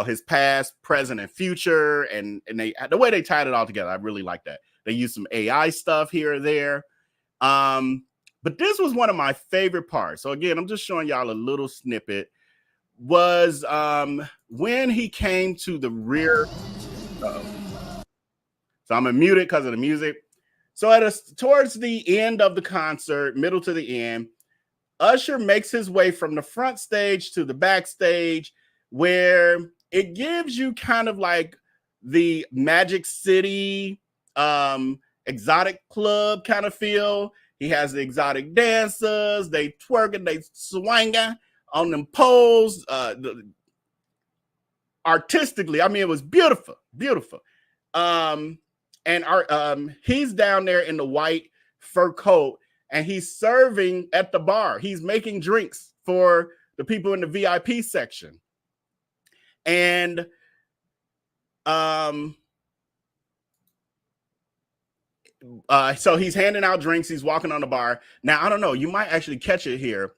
Speaker 2: his past, present, and future, and the way they tied it all together. I really like that. They used some AI stuff here or there. But this was one of my favorite parts. So again, I'm just showing y'all a little snippet. Was when he came to the rear. So I'm gonna mute it because of the music. So towards the end of the concert, middle to the end, Usher makes his way from the front stage to the backstage, where it gives you kind of like the Magic City exotic club kind of feel. He has the exotic dancers, they twerking, they swinging on them poles. Artistically, I mean, it was beautiful, beautiful. He's down there in the white fur coat, and he's serving at the bar. He's making drinks for the people in the VIP section. And so he's handing out drinks. He's walking on the bar. Now, I don't know. You might actually catch it here.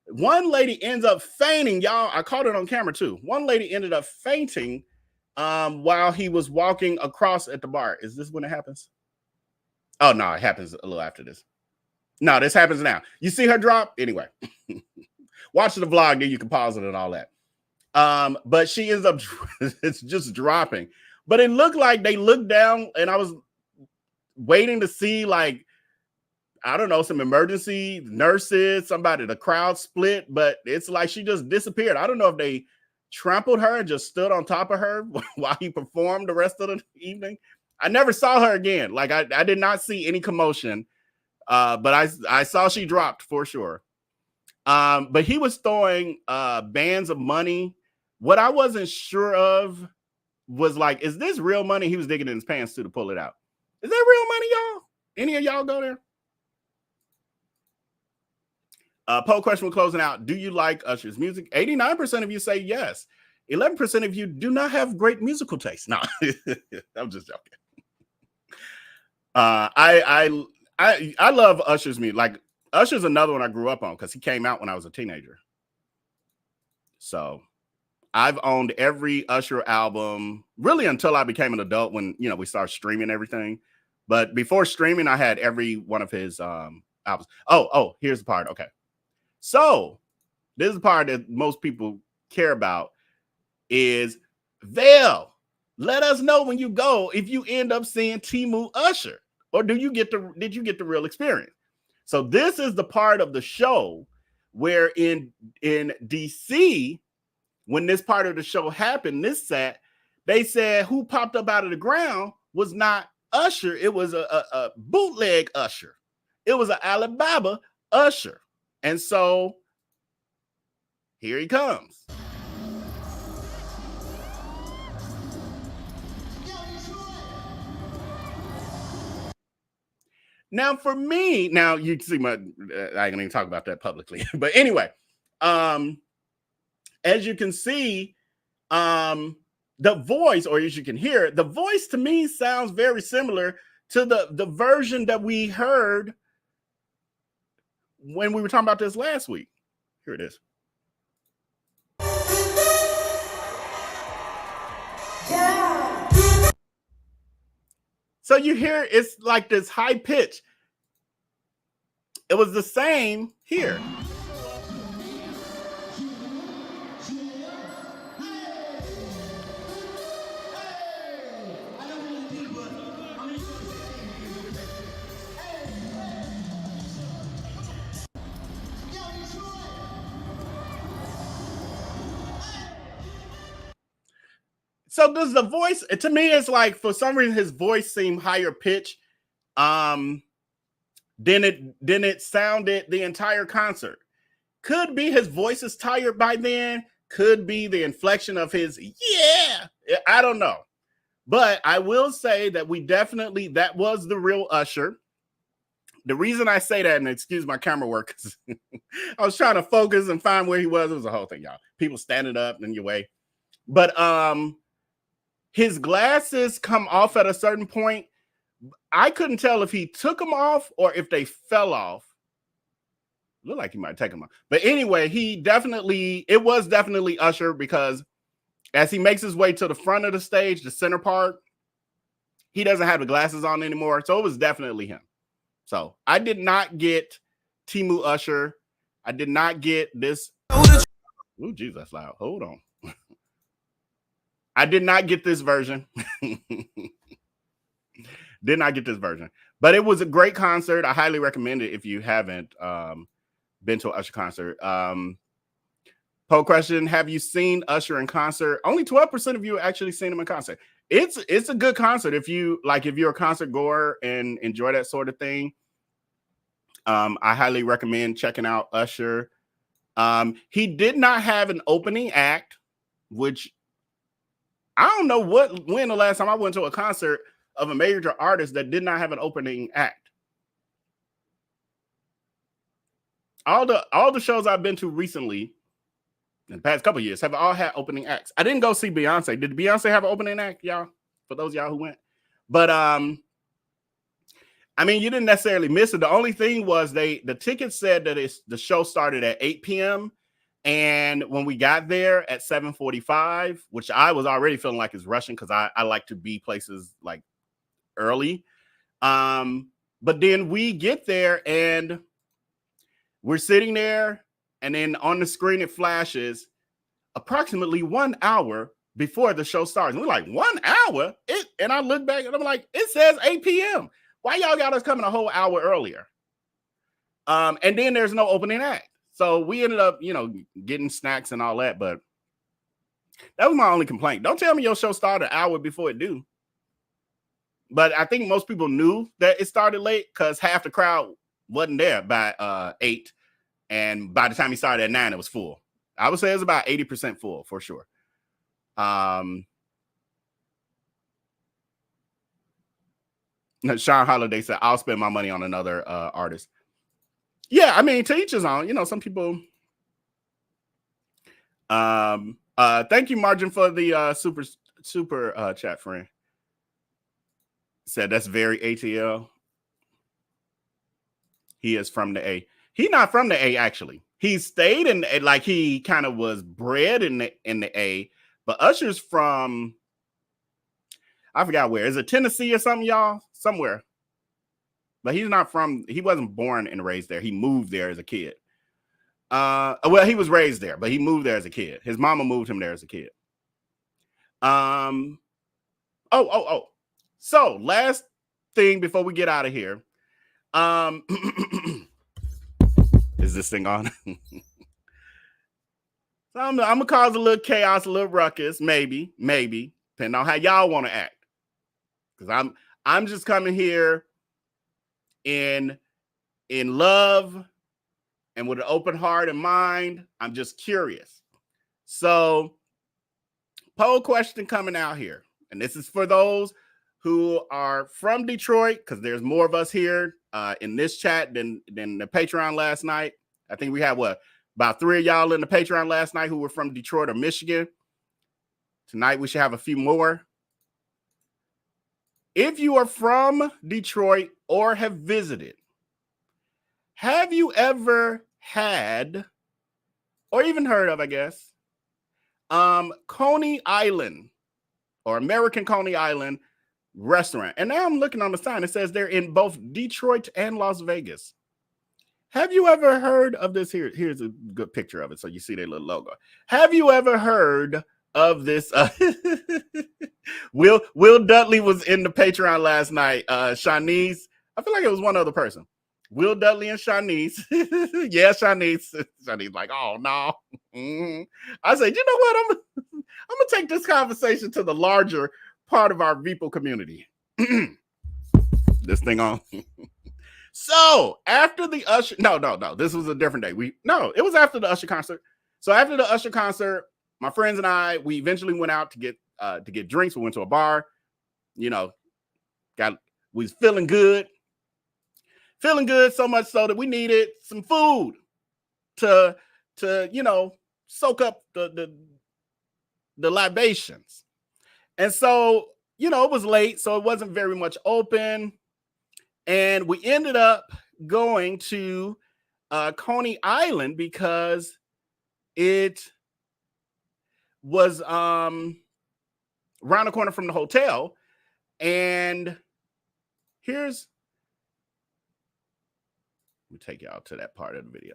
Speaker 2: One lady ends up fainting. Y'all, I caught it on camera too. One lady ended up fainting while he was walking across at the bar. Is this when it happens? Oh, no, it happens a little after this. No, this happens now. You see her drop? Anyway, watch the vlog, then you can pause it and all that. But she ends up, it's just dropping. But it looked like they looked down, and I was waiting to see, like, I don't know, some emergency nurses, somebody, the crowd split, but it's like she just disappeared. I don't know if they trampled her and just stood on top of her while he performed the rest of the evening. I never saw her again. Like, I did not see any commotion, but I saw she dropped for sure. But he was throwing bands of money. What I wasn't sure of was, like, is this real money? He was digging in his pants too to pull it out. Is that real money, y'all? Any of y'all go there? Poll question we're closing out. Do you like Usher's music? 89% of you say yes. 11% of you do not have great musical taste. No, I'm just joking. I love Usher's music. Like, Usher's another one I grew up on because he came out when I was a teenager. So I've owned every Usher album really until I became an adult, when we started streaming everything. But before streaming, I had every one of his albums. Oh, here's the part. Okay. So this is the part that most people care about is, Vail, let us know when you go if you end up seeing Temu Usher, or did you get the real experience? So this is the part of the show where in DC, when this part of the show happened, this set, they said who popped up out of the ground was not Usher. It was a bootleg Usher. It was an Alabama Usher. And so here he comes. Now, for me, now you can see I ain't gonna even talk about that publicly, but anyway, as you can see, the voice, or as you can hear, the voice to me sounds very similar to the version that we heard when we were talking about this last week. Here it is. Yeah. So you hear it's like this high pitch. It was the same here. So does the voice, to me, it's like, for some reason, his voice seemed higher pitch than it sounded the entire concert. Could be his voice is tired by then. Could be the inflection of his, yeah, I don't know. But I will say that that was the real Usher. The reason I say that, and excuse my camera work, I was trying to focus and find where he was. It was a whole thing, y'all. People standing up in your way. But his glasses come off at a certain point. I couldn't tell if he took them off or if they fell off. looked like he might take him out. But anyway, it was definitely Usher, because as he makes his way to the front of the stage, the center part, he doesn't have the glasses on anymore. So it was definitely him. So I did not get Timu Usher. I did not get this. Oh, geez, that's loud. Hold on. I did not get this version. Did not get this version. But it was a great concert. I highly recommend it if you haven't been to an Usher concert. Poll question: have you seen Usher in concert? Only 12% of you actually seen him in concert. It's a good concert if you're a concert goer and enjoy that sort of thing. I highly recommend checking out Usher. He did not have an opening act, which I don't know when the last time I went to a concert of a major artist that did not have an opening act. All the shows I've been to recently in the past couple of years have all had opening acts. I didn't go see Beyonce. Did Beyonce have an opening act, y'all? For those of y'all who went. But I mean, you didn't necessarily miss it. The only thing was the tickets said that the show started at 8 p.m. And when we got there at 7:45, which I was already feeling like it's rushing because I like to be places like early. But then we get there and we're sitting there, and then on the screen it flashes approximately 1 hour before the show starts. And we're like, 1 hour? And I look back and I'm like, it says 8 p.m. Why y'all got us coming a whole hour earlier? And then there's no opening act. So we ended up, getting snacks and all that. But that was my only complaint. Don't tell me your show started an hour before it do. But I think most people knew that it started late because half the crowd wasn't there by 8. And by the time he started at 9, it was full. I would say it was about 80% full for sure. Sean Holiday said, I'll spend my money on another artist. Yeah, I mean, to each his own. Some people. Thank you, Margin, for the super chat, friend. Said that's very ATL. He is from the A. He's not from the A, actually. He stayed in he kind of was bred in the A, but Usher's from, I forgot where. Is it Tennessee or something, y'all? Somewhere. But he wasn't born and raised there. He moved there as a kid. Well, he was raised there, but he moved there as a kid. His mama moved him there as a kid. So last thing before we get out of here. Is this thing on? So I'm gonna cause a little chaos, a little ruckus, maybe, depending on how y'all want to act. Because I'm just coming here in love and with an open heart and mind. I'm just curious. So, poll question coming out here, and this is for those who are from Detroit, because there's more of us here in this chat than the Patreon last night. I think we had about 3 of y'all in the Patreon last night who were from Detroit or Michigan. Tonight we should have a few more. If you are from Detroit or have visited, have you ever had, or even heard of, I guess, Coney Island or American Coney Island restaurant? And now I'm looking on the sign. It says they're in both Detroit and Las Vegas. Have you ever heard of this? Here's a good picture of it, so you see their little logo. Have you ever heard of this? Will Dudley was in the Patreon last night. Shanice, I feel like it was one other person. Will Dudley and Shanice. Yeah, Shanice. Shanice like, oh no. Mm-hmm. I said, you know what? I'm gonna take this conversation to the larger part of our Veeple community. This thing on. So after the Usher, no, this was a different day. It was after the Usher concert. So after the Usher concert, my friends and I, we eventually went out to get drinks. We went to a bar. We was feeling good so much so that we needed some food to soak up the libations. And so, it was late, so it wasn't very much open. And we ended up going to Coney Island because it was around the corner from the hotel. And here's, let me take y'all to that part of the video.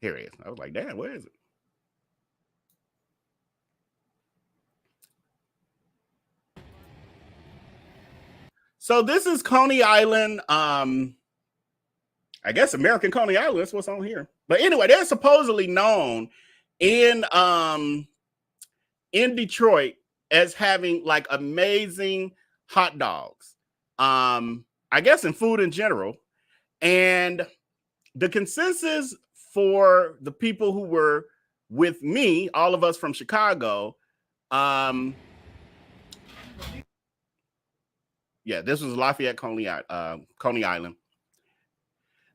Speaker 2: Here it is. I was like, damn, where is it? So this is Coney Island. I guess American Coney Island. That's what's on here. But anyway, they're supposedly known in Detroit as having like amazing hot dogs. I guess in food in general. And the consensus for the people who were with me, all of us from Chicago, yeah, this was Lafayette, Coney Island.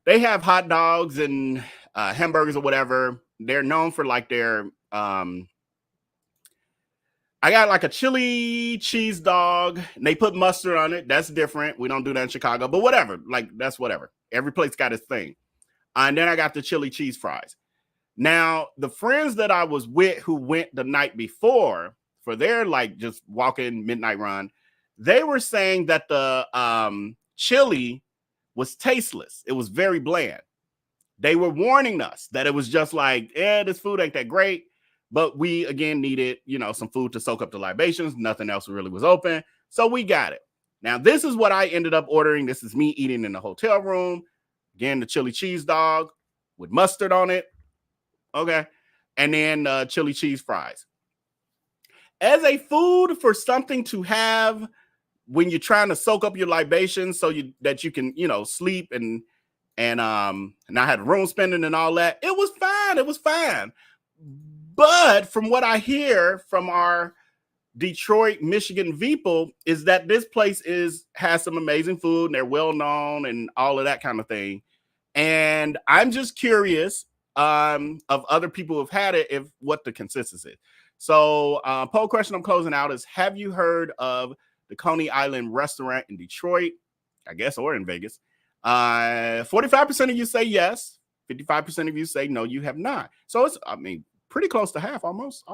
Speaker 2: They have hot dogs and hamburgers or whatever. They're known for like their, I got like a chili cheese dog. And they put mustard on it. That's different. We don't do that in Chicago, but whatever. Like that's whatever. Every place got its thing. And then I got the chili cheese fries. Now, the friends that I was with who went the night before for their like just walk-in midnight run, they were saying that the chili was tasteless. It was very bland. They were warning us that it was just like, this food ain't that great. But we, again, needed, some food to soak up the libations. Nothing else really was open. So we got it. Now, this is what I ended up ordering. This is me eating in the hotel room. Again, the chili cheese dog with mustard on it. Okay. And then chili cheese fries. As a food for something to have when you're trying to soak up your libations so that you can, sleep and I had room spending and all that. It was fine. It was fine. But from what I hear from our Detroit, Michigan people is that this place has some amazing food and they're well known and all of that kind of thing. And I'm just curious of other people who've had it, what the consensus is. So poll question I'm closing out is, have you heard of the Coney Island restaurant in Detroit, I guess, or in Vegas? 45% of you say yes. 55% of you say no, you have not. So it's, pretty close to half, almost.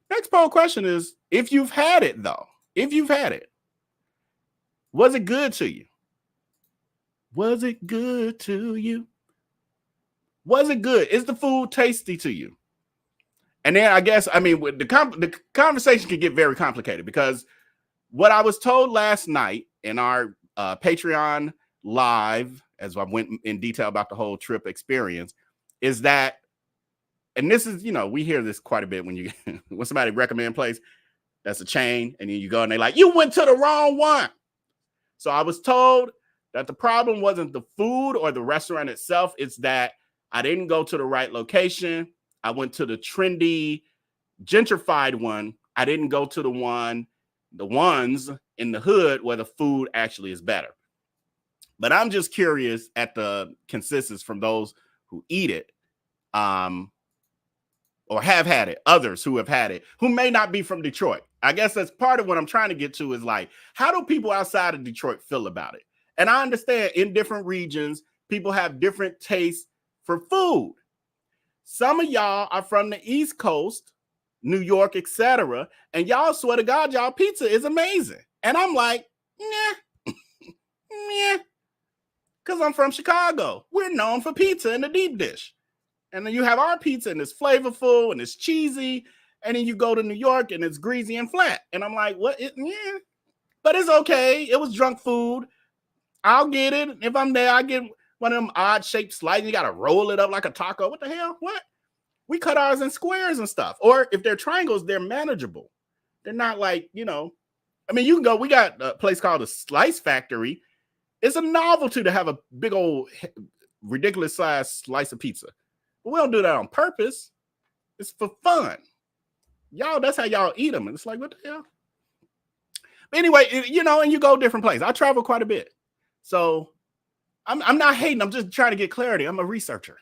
Speaker 2: Next poll question is, if you've had it, though, was it good to you? Was it good to you? Was it good? Is the food tasty to you? And then I guess, the conversation can get very complicated because what I was told last night in our Patreon live, as I went in detail about the whole trip experience, is that, and this is, we hear this quite a bit when somebody recommend a place that's a chain, and then you go and they're like, you went to the wrong one. So I was told that the problem wasn't the food or the restaurant itself. It's that I didn't go to the right location. I went to the trendy, gentrified one. I didn't go to the ones in the hood where the food actually is better. But I'm just curious at the consensus from those who eat it, or have had it, others who have had it, who may not be from Detroit. I guess that's part of what I'm trying to get to is like, how do people outside of Detroit feel about it? And I understand in different regions, people have different tastes for food. Some of y'all are from the East Coast, New York, etc. And y'all swear to God, y'all pizza is amazing. And I'm like, nah, yeah, because I'm from Chicago. We're known for pizza in the deep dish. And then you have our pizza and it's flavorful and it's cheesy. And then you go to New York and it's greasy and flat. And I'm like, what? Yeah, but it's okay. It was junk food. I'll get it. If I'm there, I get one of them odd shaped slices. You got to roll it up like a taco. What the hell? What? We cut ours in squares and stuff. Or if they're triangles, they're manageable. They're not like, you can go. We got a place called the Slice Factory. It's a novelty to have a big old ridiculous sized slice of pizza. But we don't do that on purpose. It's for fun. Y'all, that's how y'all eat them. And it's like, what the hell? But anyway, and you go different places. I travel quite a bit. So I'm not hating. I'm just trying to get clarity. I'm a researcher.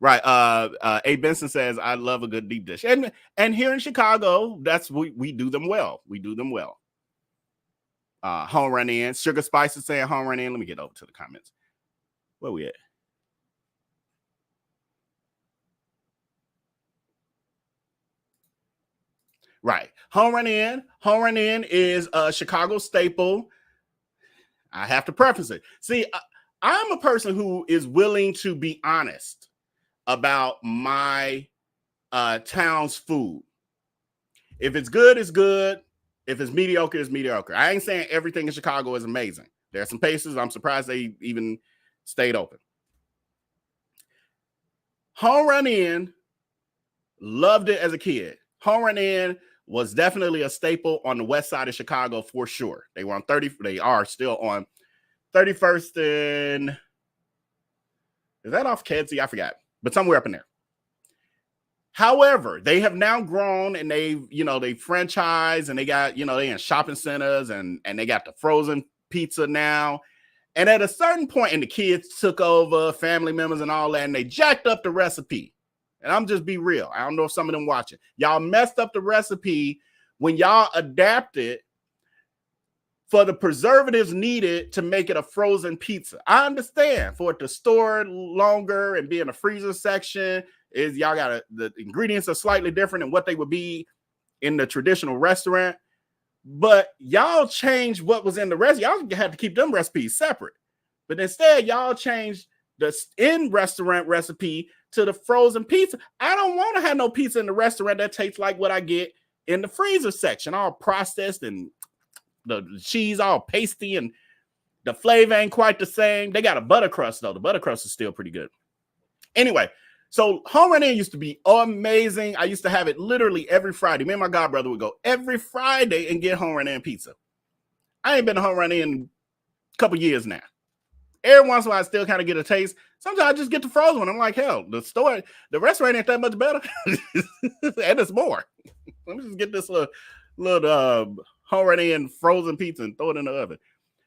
Speaker 2: Right. A. Benson says, I love a good deep dish. And here in Chicago, we do them well. We do them well. Home run in. Sugar Spice is saying home run in. Let me get over to the comments. Where we at? Right. Home run in. Home run in is a Chicago staple. I have to preface it. See, I'm a person who is willing to be honest about my town's food. If it's good, it's good. If it's mediocre, it's mediocre. I ain't saying everything in Chicago is amazing. There are some places I'm surprised they even stayed open. Home run in, loved it as a kid. Home run in was definitely a staple on the west side of Chicago for sure. They were on 30. They are still on 31st and is that off Kedzie? I forgot, but somewhere up in there. However, they have now grown and they franchise and they got, they in shopping centers and they got the frozen pizza now. And at a certain point, and the kids took over, family members and all that, and they jacked up the recipe. And I'm just be real. I don't know if some of them watching. Y'all messed up the recipe when y'all adapted for the preservatives needed to make it a frozen pizza. I understand for it to store longer and be in a freezer section is y'all got the ingredients are slightly different than what they would be in the traditional restaurant. But y'all changed what was in the recipe. Y'all had to keep them recipes separate. But instead, y'all changed the in-restaurant recipe to the frozen pizza. I don't want to have no pizza in the restaurant that tastes like what I get in the freezer section, all processed and the cheese all pasty and the flavor ain't quite the same. They got a butter crust, though. The butter crust is still pretty good. Anyway, so home run in used to be amazing. I used to have it literally every Friday. Me and my godbrother would go every Friday and get home run in pizza. I ain't been to home run in a couple years now. Every once in a while, I still kind of get a taste. Sometimes I just get the frozen one. I'm like, hell, the restaurant ain't that much better. And it's more. Let me just get this little home run in frozen pizza and throw it in the oven.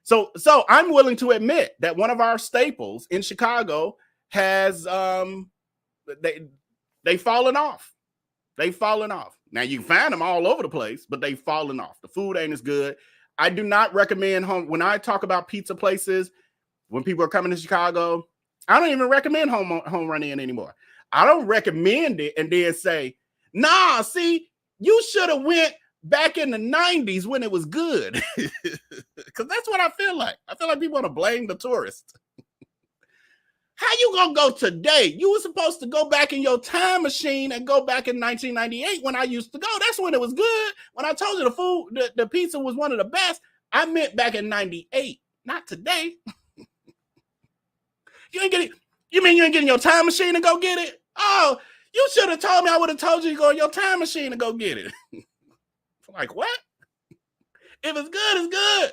Speaker 2: So I'm willing to admit that one of our staples in Chicago has they've fallen off. They've fallen off. Now you can find them all over the place, but they've fallen off. The food ain't as good. I do not recommend home. When I talk about pizza places, when people are coming to Chicago, I don't even recommend home run in anymore. I don't recommend it and then say, nah, see, you should have went back in the 90s when it was good. Because that's what I feel like. I feel like people want to blame the tourists. How you gonna go today? You were supposed to go back in your time machine and go back in 1998 when I used to go. That's when it was good. When I told you the food, the pizza was one of the best, I meant back in 98, not today. You ain't getting. You mean you ain't getting your time machine to go get it? Oh, you should have told me. I would have told you to go in your time machine to go get it. Like what? If it's good, it's good.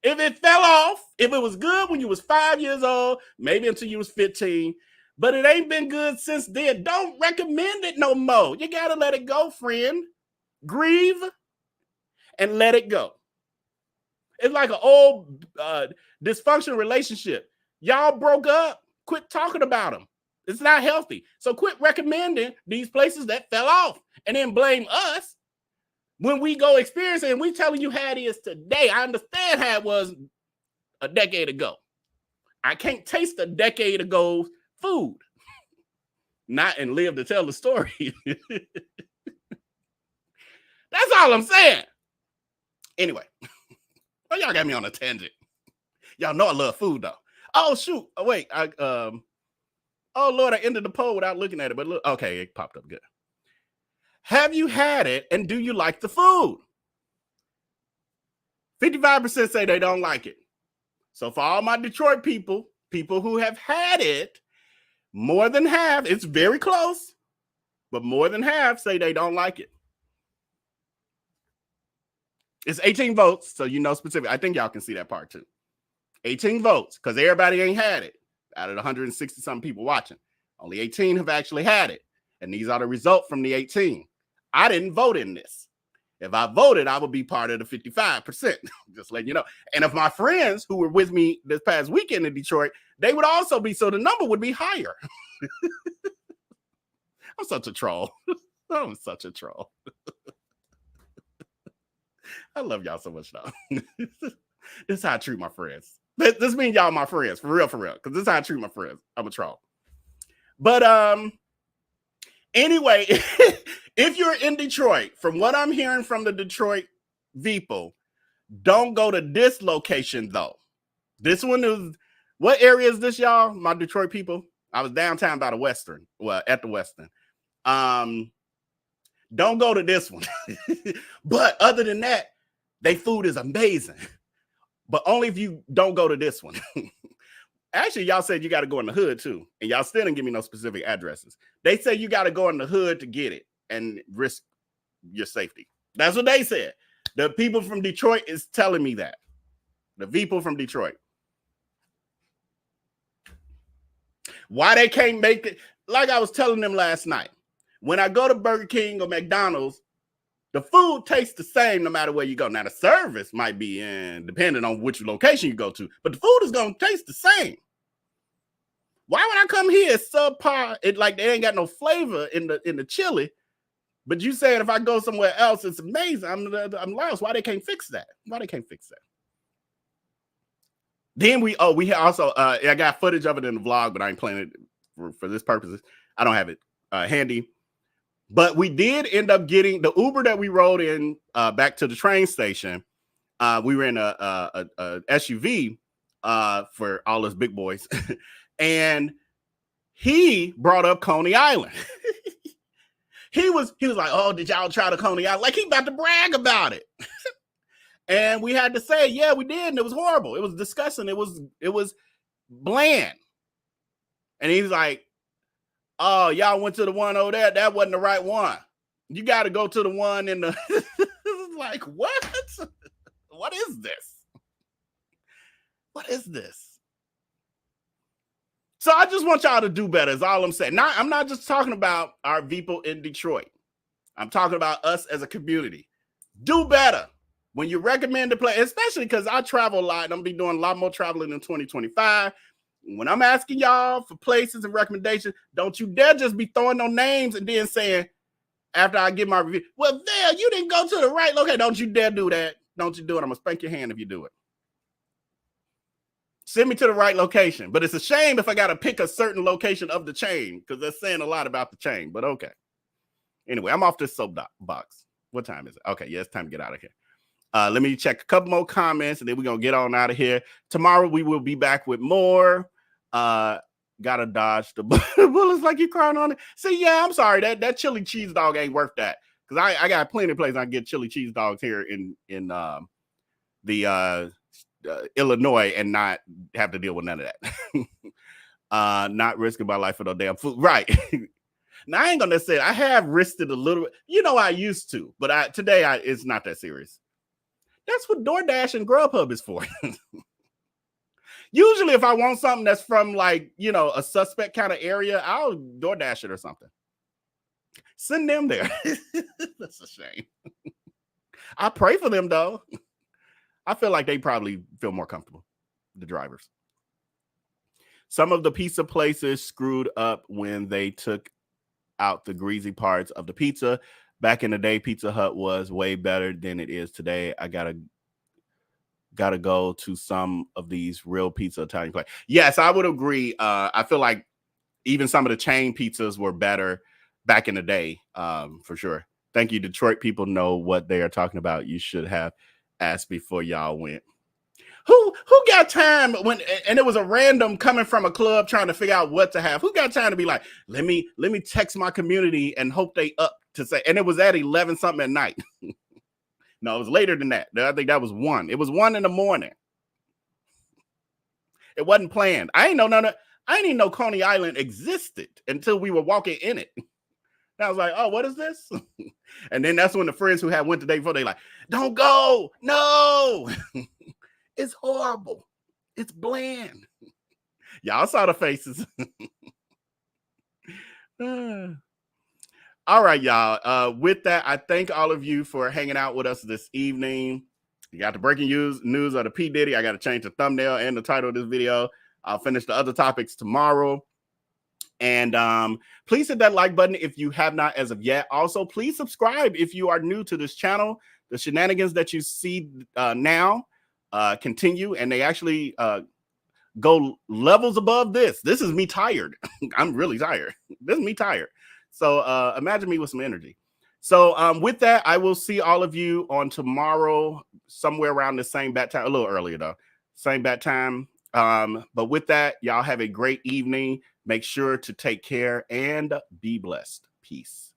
Speaker 2: If it fell off, if it was good when you was 5 years old, maybe until you was 15, but it ain't been good since then, don't recommend it no more. You got to let it go, friend. Grieve and let it go. It's like an old dysfunctional relationship. Y'all broke up. Quit talking about them. It's not healthy. So quit recommending these places that fell off and then blame us when we go experience it and we telling you how it is today. I understand how it was a decade ago. I can't taste a decade ago food. Not and live to tell the story. That's all I'm saying. Anyway, well, y'all got me on a tangent. Y'all know I love food though. Oh shoot! Oh wait, oh Lord, I ended the poll without looking at it. But look, okay, it popped up good. Have you had it, and do you like the food? 55% say they don't like it. So for all my Detroit people who have had it, more than half, it's very close, but more than half say they don't like it. It's 18 votes, so you know specific. I think y'all can see that part too. 18 votes, because everybody ain't had it. Out of the 160-something people watching, only 18 have actually had it. And these are the results from the 18. I didn't vote in this. If I voted, I would be part of the 55%. Just letting you know. And if my friends who were with me this past weekend in Detroit, they would also be, so the number would be higher. I'm such a troll. I'm such a troll. I love y'all so much, though. This is how I treat my friends. This means y'all my friends, for real, because this is how I treat my friends. I'm a troll. But anyway, if you're in Detroit, from what I'm hearing from the Detroit people, don't go to this location, though. This one is, what area is this, y'all? My Detroit people? I was downtown by the Western. Well, at the Western. Don't go to this one. But other than that, they food is amazing. But only if you don't go to this one. Actually, y'all said you got to go in the hood too. And y'all still didn't give me no specific addresses. They say you got to go in the hood to get it and risk your safety. That's what they said. The people from Detroit is telling me that. The people from Detroit. Why they can't make it? Like I was telling them last night. When I go to Burger King or McDonald's, the food tastes the same no matter where you go. Now, the service might be depending on which location you go to, but the food is going to taste the same. Why would I come here subpar? It like they ain't got no flavor in the chili, but you saying if I go somewhere else, it's amazing. I'm lost. Why they can't fix that? Why they can't fix that? Then we also I got footage of it in the vlog, but I ain't playing it for this purpose. I don't have it handy. But we did end up getting the Uber that we rode in back to the train station. We were in a SUV for all us big boys. And he brought up Coney Island. he was like, oh, did y'all try the Coney Island? Like he about to brag about it. And we had to say, yeah, we did. And it was horrible. It was disgusting. It was bland. And he's like, oh, y'all went to the one over there. That wasn't the right one. You got to go to the one in the... Like, what? What is this? What is this? So I just want y'all to do better is all I'm saying. I'm not just talking about our people in Detroit. I'm talking about us as a community. Do better. When you recommend a place, especially because I travel a lot and I'm be doing a lot more traveling in 2025. When I'm asking y'all for places and recommendations, don't you dare just be throwing no names and then saying, after I give my review, well, there, you didn't go to the right location. Don't you dare do that. Don't you do it. I'm going to spank your hand if you do it. Send me to the right location. But it's a shame if I got to pick a certain location of the chain because they're saying a lot about the chain. But okay. Anyway, I'm off this soapbox. What time is it? Okay, yeah, it's time to get out of here. Let me check a couple more comments and then we're going to get on out of here. Tomorrow we will be back with more. Gotta dodge the bullets like you crying on it. See, yeah, I'm sorry. That chili cheese dog ain't worth that. Because I got plenty of places I can get chili cheese dogs here in the Illinois and not have to deal with none of that. Not risking my life for no damn food. Right. Now, I ain't gonna say I have risked it a little bit. You know, I used to, but today it's not that serious. That's what DoorDash and Grubhub is for. Usually, if I want something that's from like, you know, a suspect kind of area, I'll DoorDash it or something. Send them there. That's a shame. I pray for them, though. I feel like they probably feel more comfortable, the drivers. Some of the pizza places screwed up when they took out the greasy parts of the pizza. Back in the day, Pizza Hut was way better than it is today. I gotta go to some of these real pizza Italian places. Yes, I would agree. I feel like even some of the chain pizzas were better back in the day, for sure. Thank you, Detroit people know what they are talking about. You should have asked before y'all went. Who got time when, and it was a random coming from a club trying to figure out what to have. Who got time to be like, let me text my community and hope they up to say, and it was at 11 something at night. No, it was later than that. I think that was 1. It was 1 in the morning. It wasn't planned. I didn't even know Coney Island existed until we were walking in it. And I was like, oh, what is this? And then that's when the friends who had went the day before, they like, don't go. No. It's horrible. It's bland. Y'all saw the faces. All right, y'all. With that, I thank all of you for hanging out with us this evening. You got the breaking news of the P. Diddy. I got to change the thumbnail and the title of this video. I'll finish the other topics tomorrow. And please hit that like button if you have not as of yet. Also, please subscribe if you are new to this channel. The shenanigans that you see now continue, and they actually go levels above this. This is me tired. I'm really tired. This is me tired. So imagine me with some energy. So with that, I will see all of you on tomorrow, somewhere around the same bat time, a little earlier though, same bat time. But with that, y'all have a great evening. Make sure to take care and be blessed. Peace.